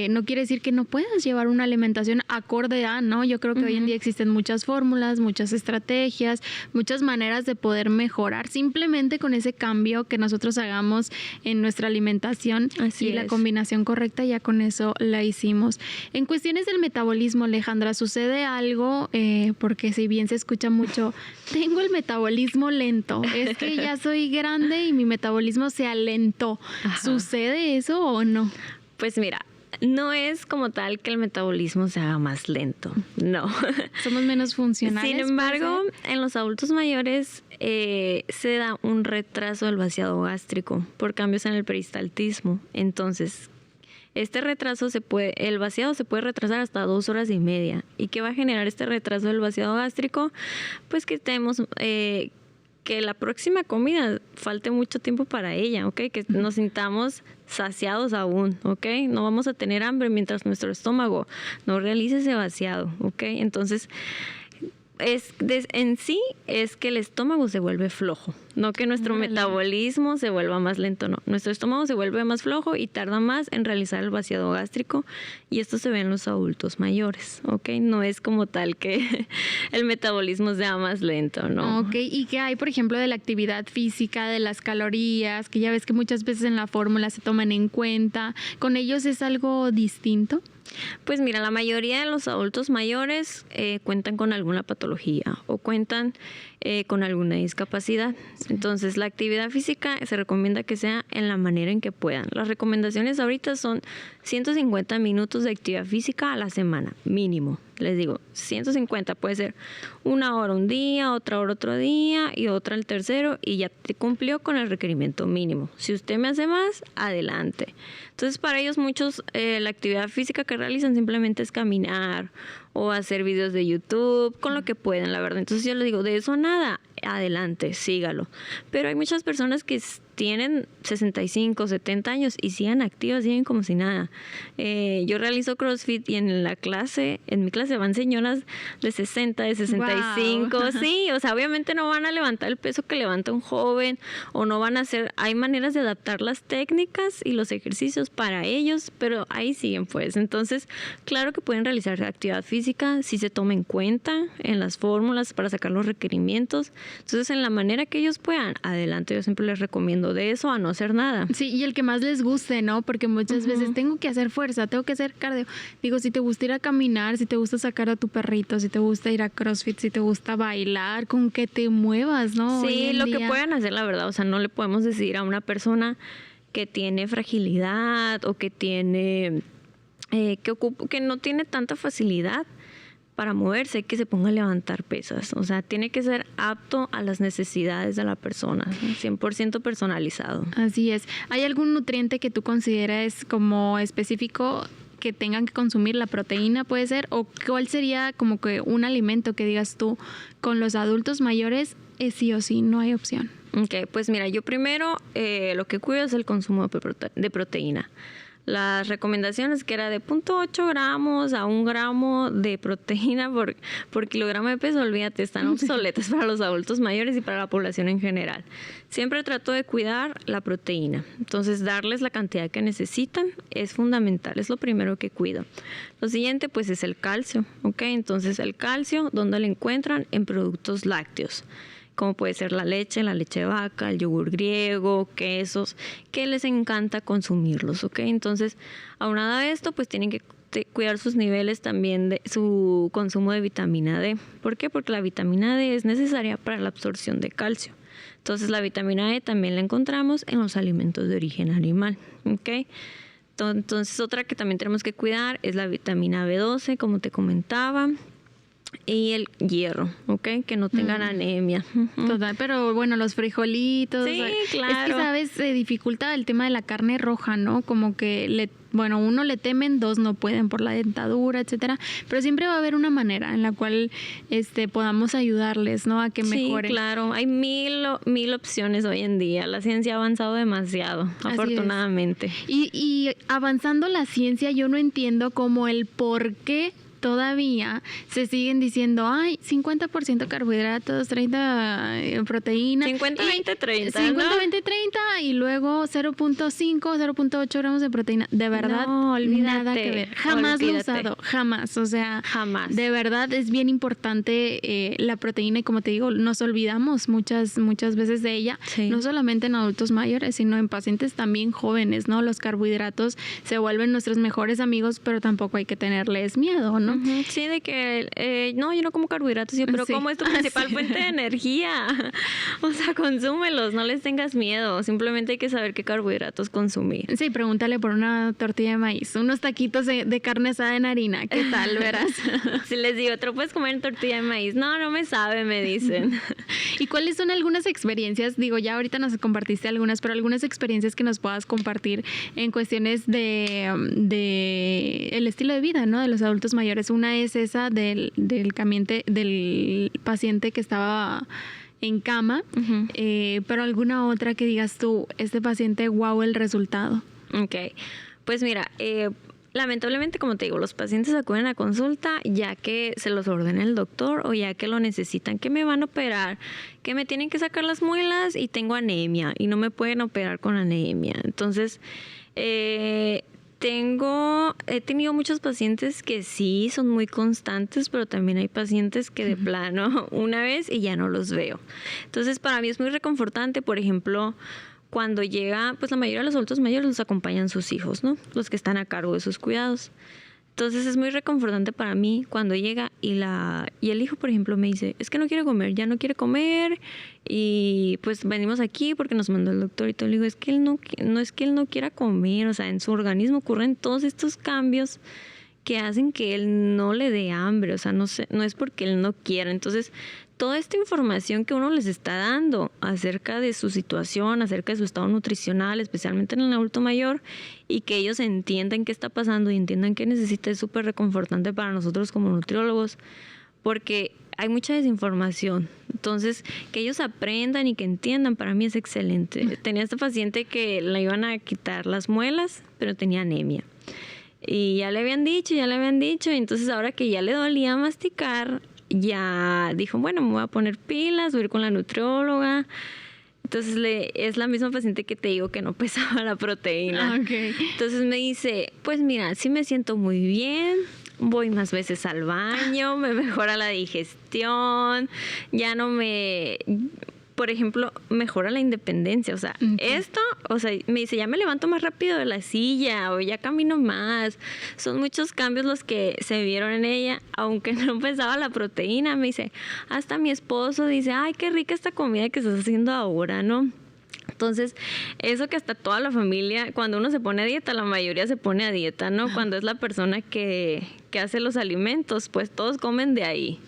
no quiere decir que no puedas llevar una alimentación acorde a, ¿no? Yo creo que hoy en día existen muchas fórmulas, muchas estrategias, muchas maneras de poder mejorar simplemente con ese cambio que nosotros hagamos en nuestra alimentación. Así y la es. combinación correcta, ya con eso la hicimos. En cuestiones del metabolismo, Alejandra, ¿sucede algo? Porque si bien se escucha mucho, tengo el metabolismo lento, es que ya soy grande y mi metabolismo se alentó. Ajá. ¿Sucede eso o no? Pues mira, no es como tal que el metabolismo se haga más lento, no. Somos menos funcionales. Sin embargo, en los adultos mayores se da un retraso del vaciado gástrico por cambios en el peristaltismo. Entonces, este retraso el vaciado se puede retrasar hasta 2 horas y media. ¿Y qué va a generar este retraso del vaciado gástrico? Pues que tenemos que la próxima comida falte mucho tiempo para ella, ¿ok? Que nos sintamos saciados aún, ¿ok? No vamos a tener hambre mientras nuestro estómago no realice ese vaciado, ¿ok? Entonces, en sí es que el estómago se vuelve flojo, no que nuestro metabolismo se vuelva más lento, no. Nuestro estómago se vuelve más flojo y tarda más en realizar el vaciado gástrico, y esto se ve en los adultos mayores, ¿ok? No es como tal que el metabolismo sea más lento, ¿no? Ok, ¿y qué hay, por ejemplo, de la actividad física, de las calorías, que ya ves que muchas veces en la fórmula se toman en cuenta? ¿Con ellos es algo distinto? Pues mira, la mayoría de los adultos mayores cuentan con alguna patología o cuentan con alguna discapacidad. Sí. Entonces, la actividad física se recomienda que sea en la manera en que puedan. Las recomendaciones ahorita son 150 minutos de actividad física a la semana, mínimo. Les digo, 150 puede ser 1 hora un día, otra hora otro día y otra el tercero, y ya te cumplió con el requerimiento mínimo. Si usted me hace más, adelante. Entonces, para ellos muchos la actividad física que realizan simplemente es caminar o hacer videos de YouTube, con lo que pueden, la verdad. Entonces yo les digo, de eso nada, adelante, sígalo. Pero hay muchas personas que tienen 65, 70 años y siguen activas, siguen como si nada. Yo realizo CrossFit y en mi clase van señoras de 60, de 65, wow. Sí, o sea, obviamente no van a levantar el peso que levanta un joven, o no van a hacer, hay maneras de adaptar las técnicas y los ejercicios para ellos, pero ahí siguen pues. Entonces, claro que pueden realizar actividad física si se toma en cuenta en las fórmulas para sacar los requerimientos. Entonces, en la manera que ellos puedan, adelante. Yo siempre les recomiendo de eso a no hacer nada. Sí, y el que más les guste, ¿no? Porque muchas veces tengo que hacer fuerza, tengo que hacer cardio. Digo, si te gusta ir a caminar, si te gusta sacar a tu perrito, si te gusta ir a CrossFit, si te gusta bailar, con que te muevas, ¿no? Sí, lo que puedan hacer, la verdad. O sea, no le podemos decir a una persona que tiene fragilidad o que tiene que no tiene tanta facilidad para moverse, que se ponga a levantar pesas. O sea, tiene que ser apto a las necesidades de la persona, 100% personalizado. Así es. ¿Hay algún nutriente que tú consideres como específico que tengan que consumir? ¿La proteína puede ser? ¿O cuál sería como que un alimento que digas tú con los adultos mayores es sí o sí, no hay opción? Ok, pues mira, yo primero lo que cuido es el consumo de proteína. Las recomendaciones que era de 0.8 gramos a 1 gramo de proteína por kilogramo de peso, olvídate, están obsoletas para los adultos mayores y para la población en general. Siempre trato de cuidar la proteína. Entonces, darles la cantidad que necesitan es fundamental, es lo primero que cuido. Lo siguiente, pues, es el calcio, ¿ok? Entonces, el calcio, ¿dónde lo encuentran? En productos lácteos, como puede ser la leche de vaca, el yogur griego, quesos, que les encanta consumirlos, ¿ok? Entonces, aunado a esto, pues tienen que cuidar sus niveles también de su consumo de vitamina D. ¿Por qué? Porque la vitamina D es necesaria para la absorción de calcio. Entonces, la vitamina D también la encontramos en los alimentos de origen animal, ¿ok? Entonces, otra que también tenemos que cuidar es la vitamina B12, como te comentaba, y el hierro, ¿ok? Que no tengan anemia. Total, pero bueno, los frijolitos. Sí, claro. Es que, ¿sabes? Se dificulta el tema de la carne roja, ¿no? Como que uno le temen, 2 no pueden por la dentadura, etcétera. Pero siempre va a haber una manera en la cual podamos ayudarles, ¿no? A que mejoren. Sí, claro. Hay mil opciones hoy en día. La ciencia ha avanzado demasiado, afortunadamente. Y avanzando la ciencia, yo no entiendo como el por qué todavía se siguen diciendo, ay, 50% carbohidratos, 30 proteína. 50, 20, 30, 50, ¿no? 20, 30 y luego 0.5, 0.8 gramos de proteína. De verdad, No, olvídate, nada que ver. Jamás lo he olvídate. usado, jamás. O sea, Jamás. de verdad es bien importante la proteína y como te digo, nos olvidamos muchas veces de ella, Sí. no solamente en adultos mayores, sino en pacientes también jóvenes, ¿no? Los carbohidratos se vuelven nuestros mejores amigos, pero tampoco hay que tenerles miedo, ¿no? Ujú, sí, de que, no, yo no como carbohidratos, yo, pero Sí. como es tu principal Sí. fuente de energía. O sea, consúmelos, no les tengas miedo. Simplemente hay que saber qué carbohidratos consumir. Sí, pregúntale por una tortilla de maíz, unos taquitos de carne asada en harina, ¿qué tal, verás? Si les digo, ¿te lo puedes comer en tortilla de maíz? No, no me sabe, me dicen. ¿Y cuáles son algunas experiencias? Digo, ya ahorita nos compartiste algunas, pero algunas experiencias que nos puedas compartir en cuestiones de el estilo de vida, ¿no? De los adultos mayores. Una es esa del paciente que estaba en cama, Ujú. pero alguna otra que digas tú, este paciente, wow, el resultado. Ok, pues mira, lamentablemente, como te digo, los pacientes acuden a consulta ya que se los ordena el doctor o ya que lo necesitan, que me van a operar, que me tienen que sacar las muelas y tengo anemia y no me pueden operar con anemia. Entonces, he tenido muchos pacientes que sí son muy constantes, pero también hay pacientes que de plano una vez y ya no los veo. Entonces, para mí es muy reconfortante, por ejemplo, cuando llega, pues la mayoría de los adultos mayores los acompañan sus hijos, ¿no? Los que están a cargo de sus cuidados. Entonces es muy reconfortante para mí cuando llega y el hijo, por ejemplo, me dice, es que no quiere comer, ya no quiere comer y pues venimos aquí porque nos mandó el doctor y todo. Le digo, es que él no es que él no quiera comer, o sea, en su organismo ocurren todos estos cambios que hacen que él no le dé hambre, o sea, no es porque él no quiera. Entonces, toda esta información que uno les está dando acerca de su situación, acerca de su estado nutricional, especialmente en el adulto mayor, y que ellos entiendan qué está pasando y entiendan qué necesita, es súper reconfortante para nosotros como nutriólogos, porque hay mucha desinformación. Entonces, que ellos aprendan y que entiendan, para mí es excelente. Tenía esta paciente que le iban a quitar las muelas, pero tenía anemia. Y ya le habían dicho, y entonces ahora que ya le dolía masticar, ya dijo, bueno, me voy a poner pilas, voy a ir con la nutrióloga. Entonces es la misma paciente que te digo que no pesaba la proteína. Okay. Entonces me dice, pues mira, sí me siento muy bien, voy más veces al baño, me mejora la digestión, ya no me... Por ejemplo, mejora la independencia, o sea, me dice, ya me levanto más rápido de la silla o ya camino más. Son muchos cambios los que se vieron en ella, aunque no pesaba la proteína. Me dice, hasta mi esposo dice, ay, qué rica esta comida que estás haciendo ahora, ¿no? Entonces, eso que hasta toda la familia, cuando uno se pone a dieta, la mayoría se pone a dieta, ¿no? Cuando es la persona que hace los alimentos, pues todos comen de ahí.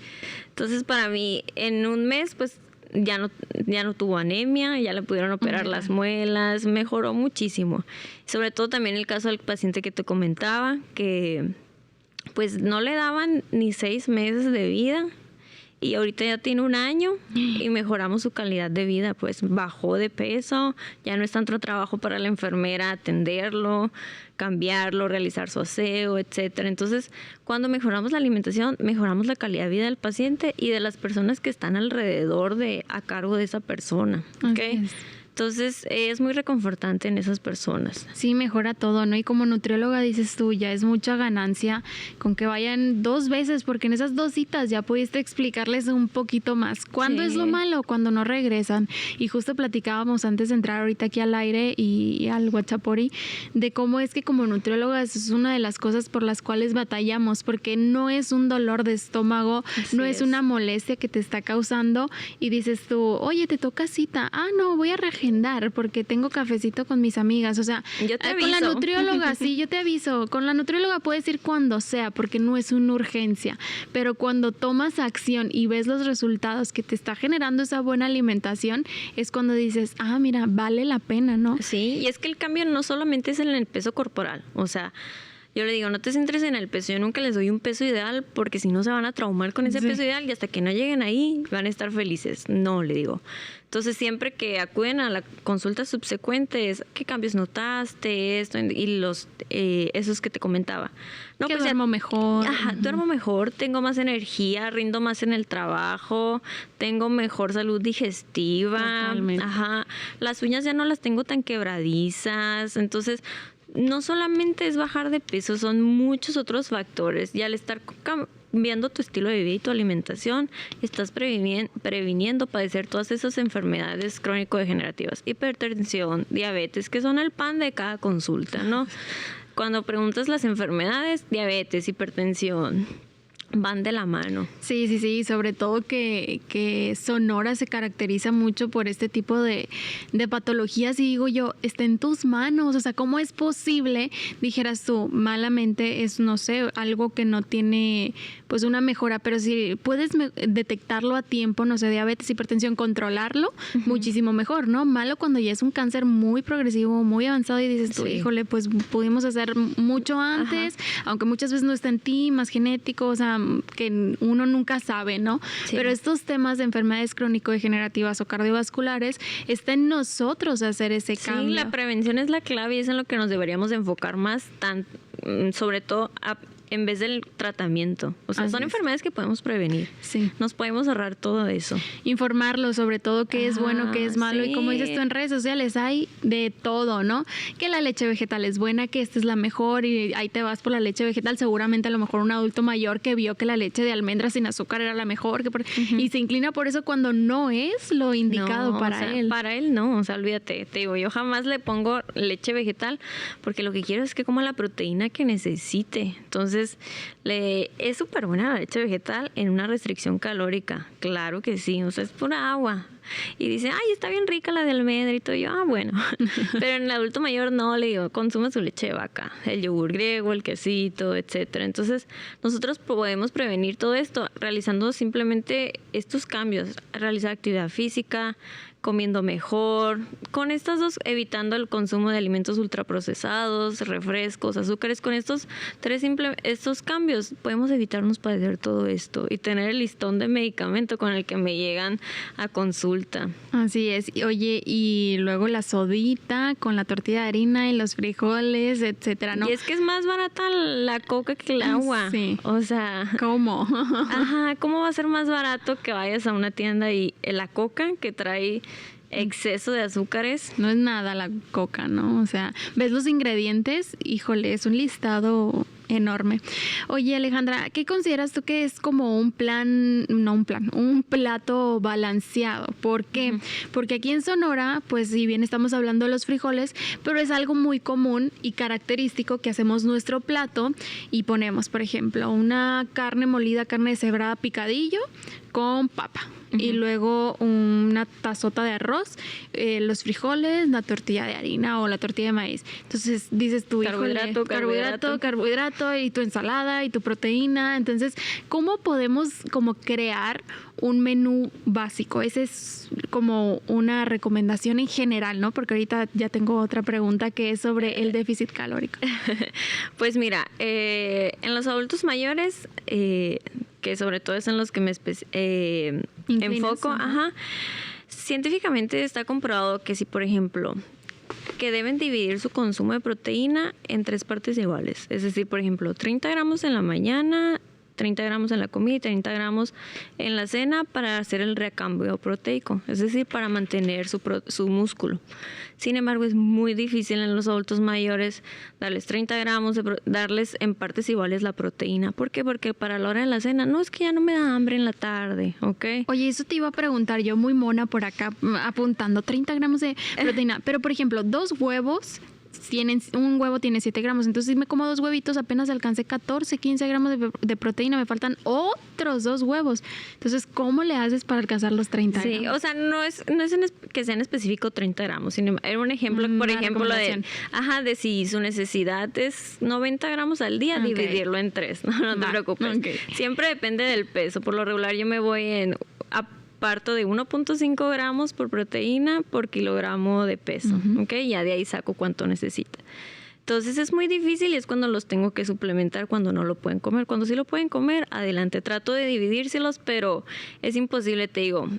Entonces, para mí, en un mes, pues, ya no tuvo anemia, ya le pudieron operar las muelas, mejoró muchísimo. Sobre todo también el caso del paciente que te comentaba, que pues no le daban ni 6 meses de vida y ahorita ya tiene 1 año y mejoramos su calidad de vida, pues bajó de peso, ya no es tanto trabajo para la enfermera atenderlo, cambiarlo, realizar su aseo, etcétera. Entonces, cuando mejoramos la alimentación, mejoramos la calidad de vida del paciente y de las personas que están alrededor a cargo de esa persona, ¿okay? Entonces, es muy reconfortante en esas personas. Sí, mejora todo, ¿no? Y como nutrióloga dices tú, ya es mucha ganancia con que vayan 2 veces, porque en esas 2 citas ya pudiste explicarles un poquito más. ¿Cuándo es lo malo? Cuando no regresan. Y justo platicábamos antes de entrar ahorita aquí al aire y al WhatsAppori, de cómo es que como nutriólogas es una de las cosas por las cuales batallamos, porque no es un dolor de estómago, no es una molestia que te está causando y dices tú, oye, te toca cita. Ah, no, voy a reagendar porque tengo cafecito con mis amigas. O sea, yo te aviso. Con la nutrióloga, sí, yo te aviso. Con la nutrióloga puedes ir cuando sea porque no es una urgencia. Pero cuando tomas acción y ves los resultados que te está generando esa buena alimentación, es cuando dices, ah, mira, vale la pena, ¿no? Sí, y es que el cambio no solamente es en el peso corporal. O sea, Yo le digo, no te centres en el peso, yo nunca les doy un peso ideal porque si no se van a traumar con ese peso ideal y hasta que no lleguen ahí van a estar felices. No, le digo. Entonces, siempre que acuden a la consulta subsecuente es, ¿qué cambios notaste? Esto y esos que te comentaba. No, que pues duermo mejor. Ajá, duermo mejor, tengo más energía, rindo más en el trabajo, tengo mejor salud digestiva. Totalmente. Ajá, las uñas ya no las tengo tan quebradizas. Entonces, no solamente es bajar de peso, son muchos otros factores. Y al estar cambiando tu estilo de vida y tu alimentación, estás previniendo padecer todas esas enfermedades crónico-degenerativas, hipertensión, diabetes, que son el pan de cada consulta, ¿no? Cuando preguntas las enfermedades, diabetes, hipertensión, van de la mano. Sí, sobre todo que Sonora se caracteriza mucho por este tipo de patologías y digo yo, está en tus manos, o sea, ¿cómo es posible? Dijeras tú, malamente es, no sé, algo que no tiene pues una mejora, pero si puedes detectarlo a tiempo, no sé, diabetes, hipertensión, controlarlo, muchísimo mejor, ¿no? Malo cuando ya es un cáncer muy progresivo, muy avanzado y dices tú, híjole, pues pudimos hacer mucho antes, aunque muchas veces no está en ti, más genético, o sea, que uno nunca sabe, ¿no? Sí. Pero estos temas de enfermedades crónico-degenerativas o cardiovasculares, está en nosotros hacer ese cambio. Sí, la prevención es la clave y es en lo que nos deberíamos enfocar más, sobre todo en vez del tratamiento. O sea, son enfermedades que podemos prevenir. Sí. Nos podemos ahorrar todo eso. Informarlo, sobre todo qué es bueno, qué es malo. Sí. Y como dices tú, en redes sociales hay de todo, ¿no? Que la leche vegetal es buena, que esta es la mejor y ahí te vas por la leche vegetal. Seguramente a lo mejor un adulto mayor que vio que la leche de almendras sin azúcar era la mejor y se inclina por eso cuando no es lo indicado para él. Para él no, o sea, olvídate. Te digo, yo jamás le pongo leche vegetal porque lo que quiero es que coma la proteína que necesite. Entonces, es súper buena la leche vegetal en una restricción calórica. Claro que sí, o sea, es pura agua. Y dice, ay, está bien rica la de almendra y todo. Y yo, bueno. Pero en el adulto mayor no, le digo, consume su leche de vaca, el yogur griego, el quesito, etcétera. Entonces, nosotros podemos prevenir todo esto realizando simplemente estos cambios. Realizar actividad física, comiendo mejor, con estas dos, evitando el consumo de alimentos ultraprocesados, refrescos, azúcares. Con estos cambios podemos evitarnos padecer todo esto y tener el listón de medicamento con el que me llegan a consulta. Así es. Oye, y luego la sodita con la tortilla de harina y los frijoles, etcétera, ¿no? Y es que es más barata la coca que el agua. Sí. O sea, ¿cómo? Ajá, ¿cómo va a ser más barato que vayas a una tienda y la coca que trae exceso de azúcares? No es nada la coca, ¿no? O sea, ves los ingredientes, híjole, es un listado enorme. Oye, Alejandra, ¿qué consideras tú que es como un plato balanceado? ¿Por qué? Porque aquí en Sonora, pues si bien estamos hablando de los frijoles, pero es algo muy común y característico que hacemos nuestro plato y ponemos, por ejemplo, una carne molida, carne deshebrada, picadillo con papa. Y luego una tazota de arroz, los frijoles, la tortilla de harina o la tortilla de maíz. Entonces dices tú, carbohidrato y tu ensalada y tu proteína. Entonces, ¿cómo podemos como crear un menú básico? Esa es como una recomendación en general, ¿no? Porque ahorita ya tengo otra pregunta que es sobre el déficit calórico. Pues mira, en los adultos mayores, que sobre todo es en los que me enfoco, científicamente está comprobado que si, por ejemplo, que deben dividir su consumo de proteína en 3 partes iguales. Es decir, por ejemplo, 30 gramos en la mañana, 30 gramos en la comida y 30 gramos en la cena para hacer el recambio proteico, es decir, para mantener su músculo. Sin embargo, es muy difícil en los adultos mayores darles 30 gramos, darles en partes iguales la proteína. ¿Por qué? Porque para la hora de la cena, no, es que ya no me da hambre en la tarde, ¿ok? Oye, eso te iba a preguntar yo, muy mona por acá, apuntando 30 gramos de proteína. Pero, por ejemplo, 2 huevos... un huevo tiene 7 gramos, entonces si me como 2 huevitos apenas alcancé 14, 15 gramos de proteína, me faltan otros 2 huevos. Entonces, ¿cómo le haces para alcanzar los 30 gramos? Sí, o sea, no es que sean específico 30 gramos, sino era un ejemplo, por ejemplo, de si su necesidad es 90 gramos al día, dividirlo en 3, no te preocupes. Okay. Siempre depende del peso, por lo regular yo me voy parto de 1.5 gramos por proteína por kilogramo de peso, ¿ok? Ya de ahí saco cuánto necesita. Entonces es muy difícil y es cuando los tengo que suplementar cuando no lo pueden comer. Cuando sí lo pueden comer, adelante. Trato de dividírselos, pero es imposible, te digo.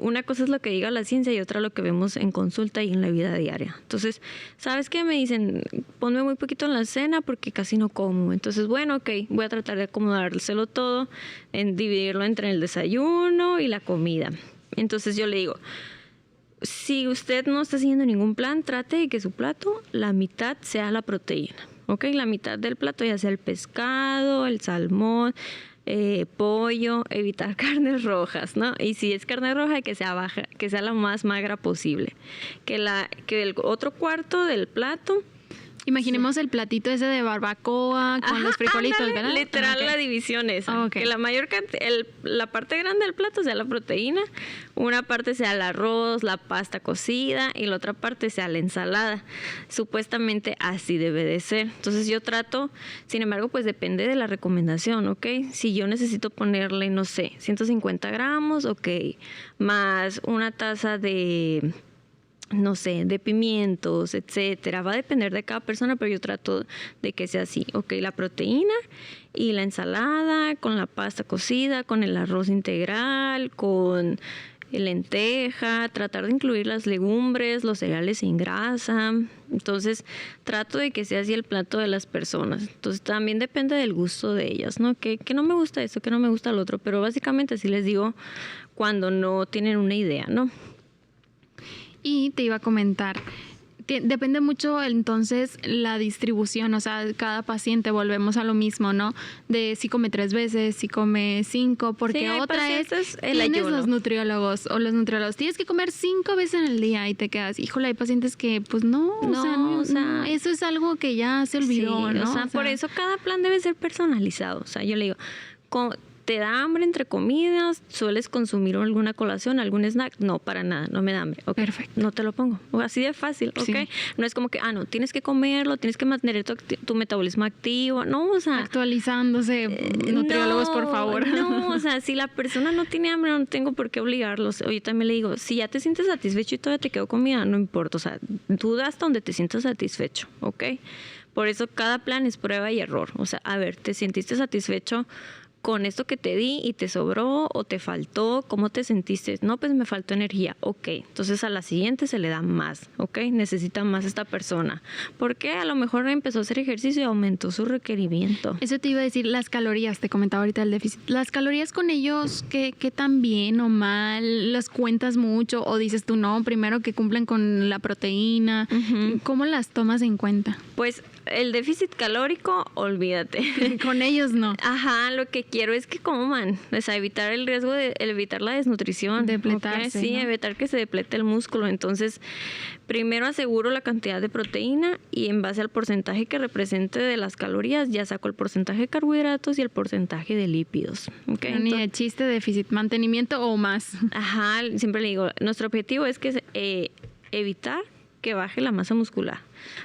Una cosa es lo que diga la ciencia y otra lo que vemos en consulta y en la vida diaria. Entonces, ¿sabes qué? Me dicen, ponme muy poquito en la cena porque casi no como. Entonces, bueno, ok, voy a tratar de acomodárselo todo, en dividirlo entre el desayuno y la comida. Entonces yo le digo, si usted no está siguiendo ningún plan, trate de que su plato, la mitad sea la proteína, ¿ok? La mitad del plato ya sea el pescado, el salmón, pollo, evitar carnes rojas, ¿no? Y si es carne roja, que sea baja, que sea la más magra posible. Que el otro cuarto del plato... Imaginemos el platito ese de barbacoa con los frijolitos, ándale, ¿verdad? Literal, Okay. la división esa. Okay. Que la mayor la parte grande del plato sea la proteína, una parte sea el arroz, la pasta cocida y la otra parte sea la ensalada. Supuestamente así debe de ser. Entonces yo trato, sin embargo, pues depende de la recomendación, ¿ok? Si yo necesito ponerle, no sé, 150 gramos, ok, más una taza de... no sé, de pimientos, etcétera. Va a depender de cada persona, pero yo trato de que sea así. Ok, la proteína y la ensalada con la pasta cocida, con el arroz integral, con lenteja, tratar de incluir las legumbres, los cereales sin grasa. Entonces, trato de que sea así el plato de las personas. Entonces, también depende del gusto de ellas, ¿no? Que no me gusta esto, que no me gusta lo otro, pero básicamente así les digo cuando no tienen una idea, ¿no? Y te iba a comentar, depende mucho entonces la distribución, o sea, cada paciente, volvemos a lo mismo, ¿no? De si come 3 veces, si come 5, porque sí, otra es, el tienes ayuno. los nutriólogos, tienes que comer 5 veces en el día y te quedas, híjole, hay pacientes que pues no, o sea, eso es algo que ya se olvidó, sí, ¿no? O sea, por eso cada plan debe ser personalizado, o sea, yo le digo, ¿te da hambre entre comidas? ¿Sueles consumir alguna colación, algún snack? No, para nada, no me da hambre. Okay, perfecto. No te lo pongo. O así de fácil, ¿ok? Sí. No es como que, no, tienes que comerlo, tienes que mantener tu metabolismo activo. No, o sea... Actualizándose, nutriólogos, por favor. No, o sea, si la persona no tiene hambre, no tengo por qué obligarlos. O yo también le digo, si ya te sientes satisfecho y todavía te quedó comida, no importa. O sea, tú da hasta donde te sientas satisfecho, ¿ok? Por eso cada plan es prueba y error. O sea, a ver, ¿te sentiste satisfecho con esto que te di y te sobró o te faltó? ¿Cómo te sentiste? No, pues me faltó energía. Ok, entonces a la siguiente se le da más, ok, necesita más esta persona. Porque a lo mejor empezó a hacer ejercicio y aumentó su requerimiento. Eso te iba a decir, las calorías, te comentaba ahorita el déficit. ¿Las calorías con ellos qué tan bien o mal? ¿Las cuentas mucho o dices tú no, primero que cumplen con la proteína? Uh-huh. ¿Cómo las tomas en cuenta? Pues el déficit calórico, olvídate. Con ellos no. Ajá, lo que quiero es que coman, o sea, evitar el riesgo evitar la desnutrición. Depletarse, ¿okay? Sí, ¿no? evitar que se deplete el músculo. Entonces, primero aseguro la cantidad de proteína y en base al porcentaje que represente de las calorías, ya saco el porcentaje de carbohidratos y el porcentaje de lípidos. ¿Okay? Ni de chiste, déficit, mantenimiento o más. Ajá, siempre le digo, nuestro objetivo es que evitar que baje la masa muscular,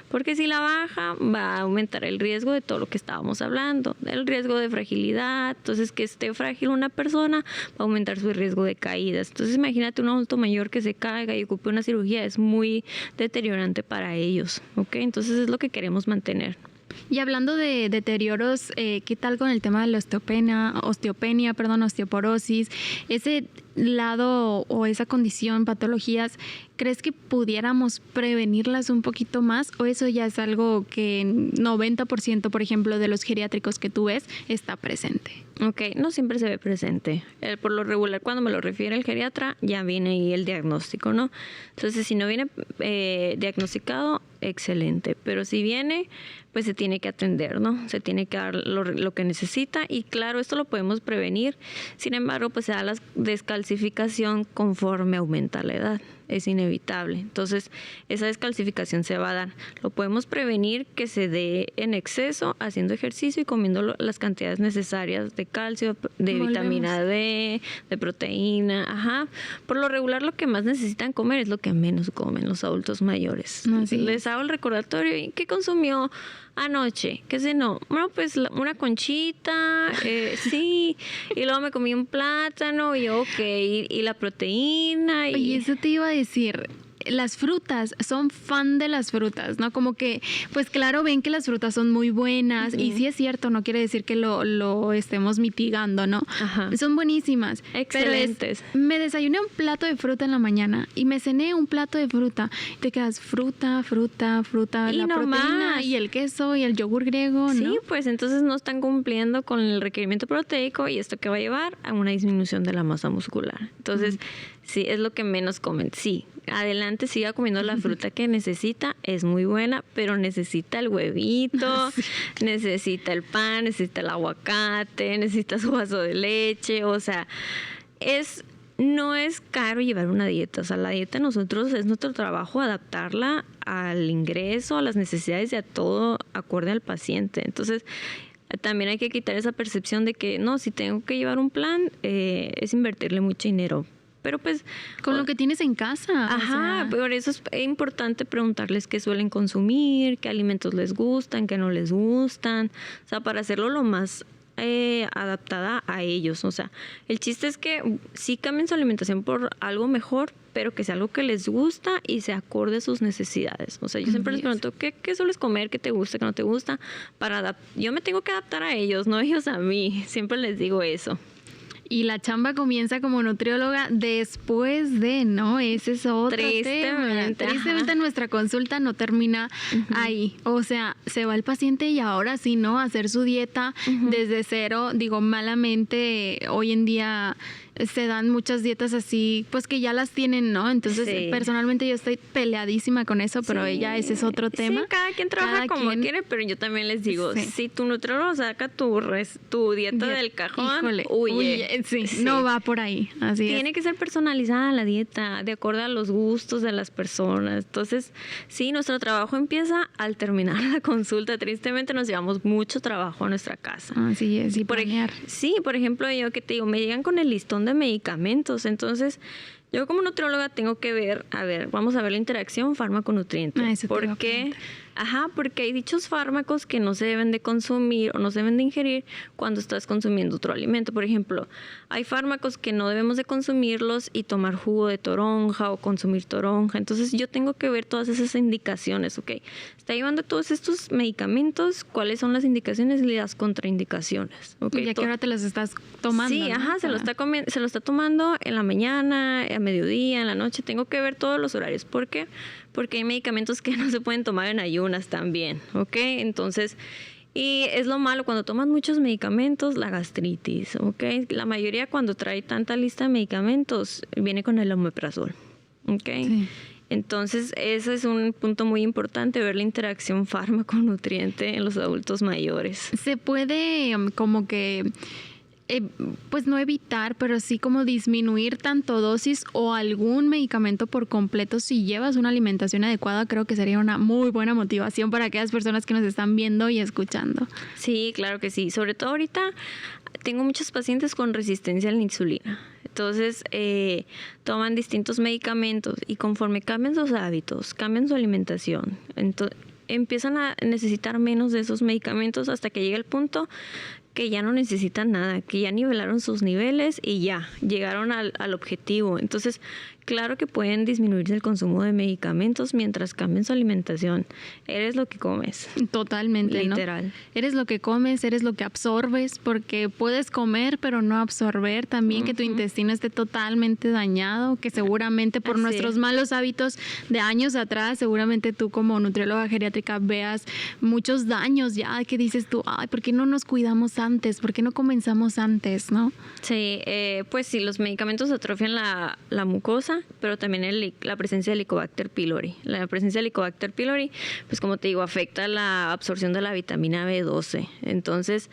porque si la baja va a aumentar el riesgo de todo lo que estábamos hablando, el riesgo de fragilidad. Entonces, que esté frágil una persona va a aumentar su riesgo de caídas. Entonces, imagínate un adulto mayor que se caiga y ocupe una cirugía, es muy deteriorante para ellos, ¿ok? Entonces es lo que queremos mantener. Y hablando de deterioros, ¿qué tal con el tema de la osteoporosis? Ese lado o esa condición, patologías, ¿crees que pudiéramos prevenirlas un poquito más? ¿O eso ya es algo que 90%, por ejemplo, de los geriátricos que tú ves está presente? Ok, no siempre se ve presente. Por lo regular, cuando me lo refiere el geriatra, ya viene ahí el diagnóstico, ¿no? Entonces, si no viene diagnosticado, excelente. Pero si viene, pues se tiene que atender, ¿no? Se tiene que dar lo que necesita. Y claro, esto lo podemos prevenir. Sin embargo, pues se da la descalcificación conforme aumenta la edad. Es inevitable. Entonces, esa descalcificación se va a dar. Lo podemos prevenir que se dé en exceso, haciendo ejercicio y comiendo las cantidades necesarias de calcio, de vitamina D, de proteína. Ajá. Por lo regular, lo que más necesitan comer es lo que menos comen los adultos mayores. Les hago el recordatorio. ¿Y qué consumió anoche? ¿Qué cenó? Bueno, pues una conchita, sí. Y luego me comí un plátano y ok, y la proteína. Oye, eso te iba a decir. las frutas, son fan de las frutas, ¿no? Como que, pues claro, ven que las frutas son muy buenas y sí es cierto, no quiere decir que lo estemos mitigando, ¿no? Ajá. Son buenísimas. Excelentes. Pero me desayuné un plato de fruta en la mañana y me cené un plato de fruta. Te quedas fruta, Y la no proteína más. y el queso y el yogur griego, Sí, ¿no? pues entonces no están cumpliendo con el requerimiento proteico y esto que va a llevar a una disminución de la masa muscular. Entonces, sí, es lo que menos comen. Sí, adelante, siga comiendo la fruta que necesita, es muy buena, pero necesita el huevito, necesita el pan, necesita el aguacate, necesita su vaso de leche, o sea, no es caro llevar una dieta. O sea, la dieta nosotros es nuestro trabajo adaptarla al ingreso, a las necesidades y a todo acorde al paciente. Entonces, también hay que quitar esa percepción de que no, si tengo que llevar un plan, es invertirle mucho dinero. Pero pues... Con lo que tienes en casa. Ajá, por eso es importante preguntarles qué suelen consumir, qué alimentos les gustan, qué no les gustan. O sea, para hacerlo lo más adaptada a ellos. O sea, el chiste es que sí cambien su alimentación por algo mejor, pero que sea algo que les gusta y se acorde a sus necesidades. O sea, yo siempre les pregunto, ¿qué sueles comer? ¿Qué te gusta? ¿Qué no te gusta? Yo me tengo que adaptar a ellos, no ellos a mí. Siempre les digo eso. Y la chamba comienza como nutrióloga después de, ¿no? Ese es otro tema. Tristemente nuestra consulta no termina ahí. O sea, se va el paciente y ahora sí, ¿no? Hacer su dieta desde cero. Digo, malamente hoy en día se dan muchas dietas así, pues que ya las tienen, ¿no? Entonces, personalmente yo estoy peleadísima con eso, pero ese es otro tema. Sí, cada quien trabaja como quiere, pero yo también les digo, si tu nutriólogo saca tu dieta del cajón, híjole, huye. No va por ahí, así Tiene que ser personalizada la dieta, de acuerdo a los gustos de las personas. Entonces, sí, nuestro trabajo empieza al terminar la consulta. Tristemente nos llevamos mucho trabajo a nuestra casa. Así es, y planear. Sí, por ejemplo, yo que te digo, me llegan con el listón de medicamentos, entonces yo como nutrióloga tengo que ver, vamos a ver la interacción fármaco-nutriente. ¿Por qué? Porque hay dichos fármacos que no se deben de consumir o no se deben de ingerir cuando estás consumiendo otro alimento. Por ejemplo, hay fármacos que no debemos de consumirlos y tomar jugo de toronja o consumir toronja. Entonces yo tengo que ver todas esas indicaciones, ¿ok? Está llevando todos estos medicamentos, ¿cuáles son las indicaciones y las contraindicaciones? ¿Okay? ¿Y a qué hora te las estás tomando? Sí, ¿no? se lo está tomando en la mañana, a mediodía, en la noche. Tengo que ver todos los horarios. ¿Por qué? Porque hay medicamentos que no se pueden tomar en ayunas también, ¿ok? Entonces, y es lo malo cuando tomas muchos medicamentos, la gastritis, ¿ok? La mayoría cuando trae tanta lista de medicamentos viene con el omeprazol, ¿ok? Sí. Entonces, ese es un punto muy importante, ver la interacción fármaco-nutriente en los adultos mayores. Se puede como que... pues no evitar, pero sí como disminuir tanto dosis o algún medicamento por completo si llevas una alimentación adecuada. Creo que sería una muy buena motivación para aquellas personas que nos están viendo y escuchando. Sí, claro que sí. Sobre todo ahorita tengo muchos pacientes con resistencia a la insulina. Entonces, toman distintos medicamentos y conforme cambian sus hábitos, cambian su alimentación, empiezan a necesitar menos de esos medicamentos hasta que llega el punto que ya no necesitan nada, que ya nivelaron sus niveles y ya llegaron al objetivo. Entonces, claro que pueden disminuirse el consumo de medicamentos mientras cambien su alimentación. Eres lo que comes. Totalmente, literal. ¿no? Eres lo que comes, eres lo que absorbes, porque puedes comer pero no absorber. También que tu intestino esté totalmente dañado, que seguramente por nuestros malos hábitos de años atrás, seguramente tú como nutrióloga geriátrica veas muchos daños ya, que dices tú, ay, ¿por qué no nos cuidamos antes? ¿Por qué no comenzamos antes, no? Sí, pues sí, los medicamentos atrofian la mucosa, pero también la presencia de Helicobacter pylori. La presencia de Helicobacter pylori, pues como te digo, afecta la absorción de la vitamina B12. Entonces,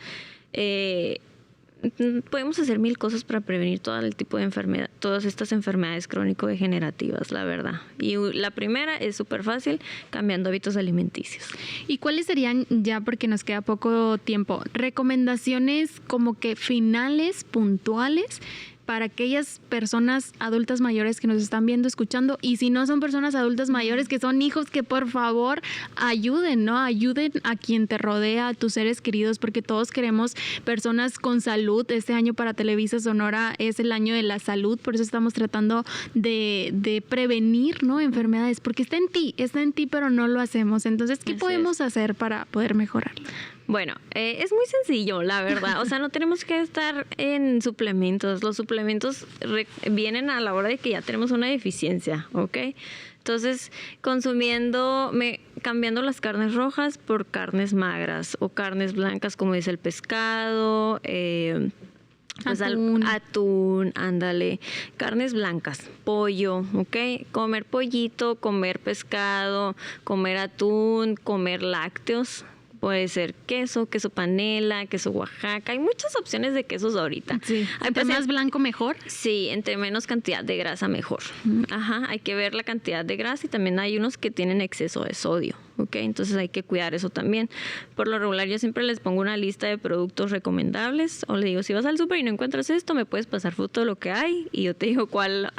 podemos hacer 1000 cosas para prevenir todo el tipo de enfermedad, todas estas enfermedades crónico-degenerativas, la verdad. Y la primera es súper fácil, cambiando hábitos alimenticios. ¿Y cuáles serían, ya porque nos queda poco tiempo, recomendaciones como que finales, puntuales, para aquellas personas adultas mayores que nos están viendo, escuchando, y si no son personas adultas mayores, que son hijos, que por favor ayuden, ¿no? Ayuden a quien te rodea, a tus seres queridos, porque todos queremos personas con salud. Este año para Televisa Sonora es el año de la salud, por eso estamos tratando de prevenir, ¿no? Enfermedades, porque está en ti, pero no lo hacemos. Entonces, ¿qué podemos hacer para poder mejorarlo? Bueno, es muy sencillo, la verdad. O sea, no tenemos que estar en suplementos. Los suplementos vienen a la hora de que ya tenemos una deficiencia, ¿ok? Entonces, cambiando las carnes rojas por carnes magras o carnes blancas, como dice el pescado, pues atún, ándale, carnes blancas, pollo, ¿ok? Comer pollito, comer pescado, comer atún, comer lácteos. Puede ser queso panela, queso Oaxaca. Hay muchas opciones de quesos ahorita. Sí. Entre más blanco, mejor. Sí, entre menos cantidad de grasa, mejor. Ajá, hay que ver la cantidad de grasa y también hay unos que tienen exceso de sodio, ¿ok? Entonces hay que cuidar eso también. Por lo regular yo siempre les pongo una lista de productos recomendables o le digo, si vas al súper y no encuentras esto, me puedes pasar foto de lo que hay y yo te digo cuál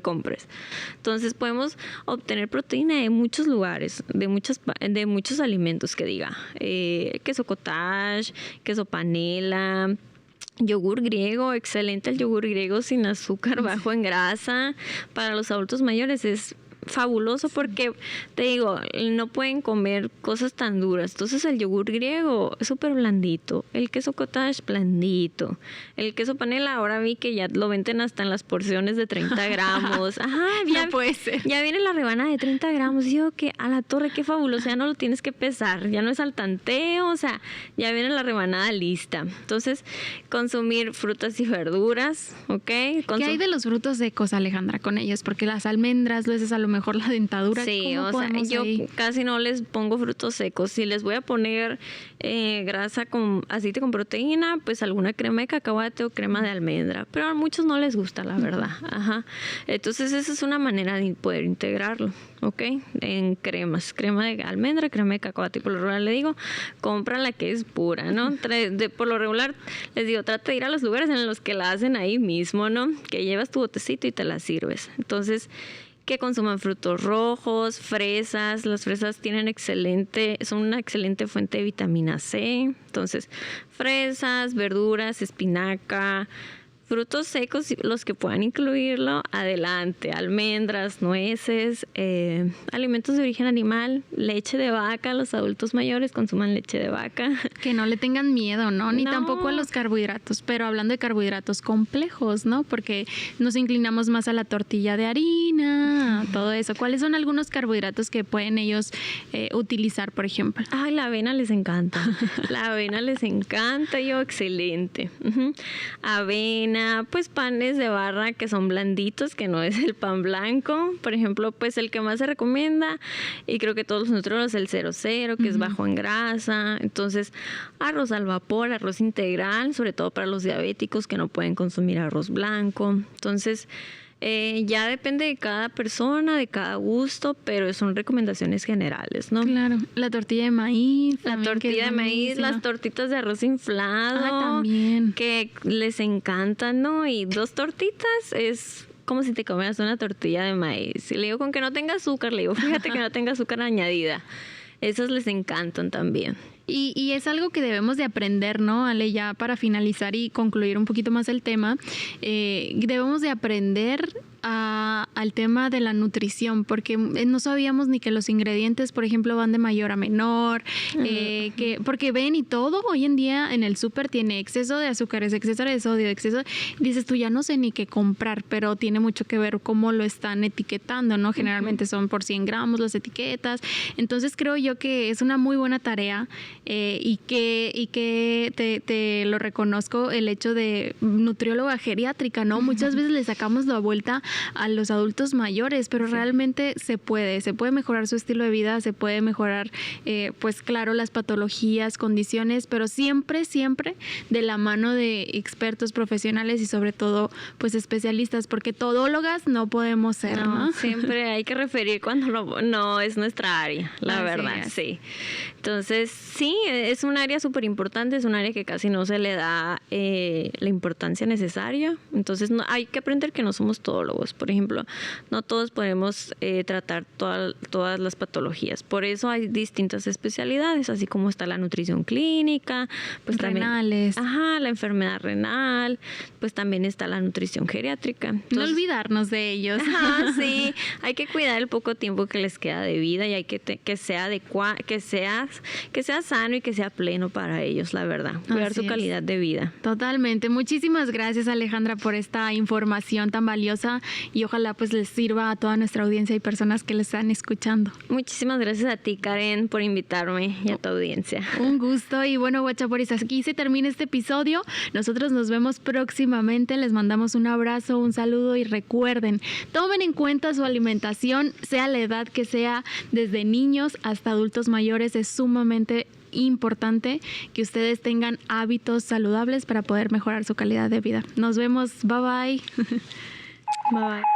compres. Entonces podemos obtener proteína de muchos lugares, de muchos alimentos que diga, queso cottage, queso panela, yogur griego, excelente el yogur griego sin azúcar, bajo en grasa. Para los adultos mayores es fabuloso porque, te digo, no pueden comer cosas tan duras. Entonces el yogur griego es súper blandito, el queso cottage blandito, el queso panela ahora vi que ya lo venden hasta en las porciones de 30 gramos. Ajá, ya puede ser. Ya viene la rebanada de 30 gramos. Digo que a la torre, qué fabuloso, ya no lo tienes que pesar, ya no es al tanteo, o sea, ya viene la rebanada lista. Entonces, consumir frutas y verduras, ¿ok? ¿Qué hay de los frutos secos, Alejandra, con ellos? Porque las almendras, lo es a lo mejor la dentadura. Sí, o sea, yo casi no les pongo frutos secos. Si les voy a poner grasa con aceite con proteína, pues alguna crema de cacahuate o crema de almendra. Pero a muchos no les gusta, la verdad. Ajá. Entonces, esa es una manera de poder integrarlo, ¿ok? En cremas. Crema de almendra, crema de cacahuate. Por lo regular le digo, compra la que es pura, ¿no? Por lo regular les digo, trata de ir a los lugares en los que la hacen ahí mismo, ¿no? Que llevas tu botecito y te la sirves. Entonces, que consuman frutos rojos, fresas. Las fresas son una excelente fuente de vitamina C. Entonces, fresas, verduras, espinaca, frutos secos, los que puedan incluirlo, adelante. Almendras, nueces, alimentos de origen animal, leche de vaca. Los adultos mayores consuman leche de vaca. Que no le tengan miedo, ¿no? Ni tampoco a los carbohidratos. Pero hablando de carbohidratos complejos, ¿no? Porque nos inclinamos más a la tortilla de harina, todo eso. ¿Cuáles son algunos carbohidratos que pueden ellos utilizar, por ejemplo? Ay, la avena les encanta. La avena les encanta, excelente. Avena, pues panes de barra que son blanditos, que no es el pan blanco. Por ejemplo, pues el que más se recomienda, y creo que todos los nutriólogos, el 00, que es bajo en grasa. Entonces, arroz al vapor, arroz integral, sobre todo para los diabéticos que no pueden consumir arroz blanco. Entonces, ya depende de cada persona, de cada gusto, pero son recomendaciones generales, ¿no? Claro, la tortilla de maíz. La tortilla de maíz, las tortitas de arroz inflado. También. Que les encantan, ¿no? Y 2 tortitas es como si te comieras una tortilla de maíz. Y le digo, con que no tenga azúcar, le digo, fíjate que no tenga azúcar añadida. Esas les encantan también. Y es algo que debemos de aprender, ¿no, Ale? Ya para finalizar y concluir un poquito más el tema, debemos de aprender al tema de la nutrición, porque no sabíamos ni que los ingredientes, por ejemplo, van de mayor a menor, porque ven y todo hoy en día en el súper tiene exceso de azúcares, exceso de sodio, dices tú, ya no sé ni qué comprar, pero tiene mucho que ver cómo lo están etiquetando, ¿no? Generalmente son por 100 gramos las etiquetas. Entonces creo yo que es una muy buena tarea y que te lo reconozco, el hecho de nutrióloga geriátrica, ¿no? Muchas veces le sacamos la vuelta a los adultos mayores, pero realmente se puede mejorar su estilo de vida, se puede mejorar, pues claro, las patologías, condiciones, pero siempre de la mano de expertos profesionales y sobre todo, pues especialistas, porque todólogas no podemos ser, ¿no? Siempre hay que referir cuando no es nuestra área, la verdad, sí. Entonces, sí, sí, es un área súper importante, es un área que casi no se le da la importancia necesaria. Entonces hay que aprender que no somos todólogos. Por ejemplo, no todos podemos tratar todas las patologías. Por eso hay distintas especialidades, así como está la nutrición clínica, pues renales. También, la enfermedad renal, pues también está la nutrición geriátrica. Entonces, no olvidarnos de ellos. Sí, hay que cuidar el poco tiempo que les queda de vida y hay que sea adecuado, que sea sano y que sea pleno para ellos, la verdad. Cuidar su calidad de vida. Totalmente. Muchísimas gracias, Alejandra, por esta información tan valiosa y ojalá pues les sirva a toda nuestra audiencia y personas que les están escuchando. Muchísimas gracias a ti, Karen, por invitarme y a tu audiencia. Un gusto y bueno, guachaporis, aquí se termina este episodio. Nosotros nos vemos próximamente. Les mandamos un abrazo, un saludo y recuerden, tomen en cuenta su alimentación, sea la edad que sea, desde niños hasta adultos mayores. Es sumamente importante que ustedes tengan hábitos saludables para poder mejorar su calidad de vida. Nos vemos. Bye bye. Bye bye.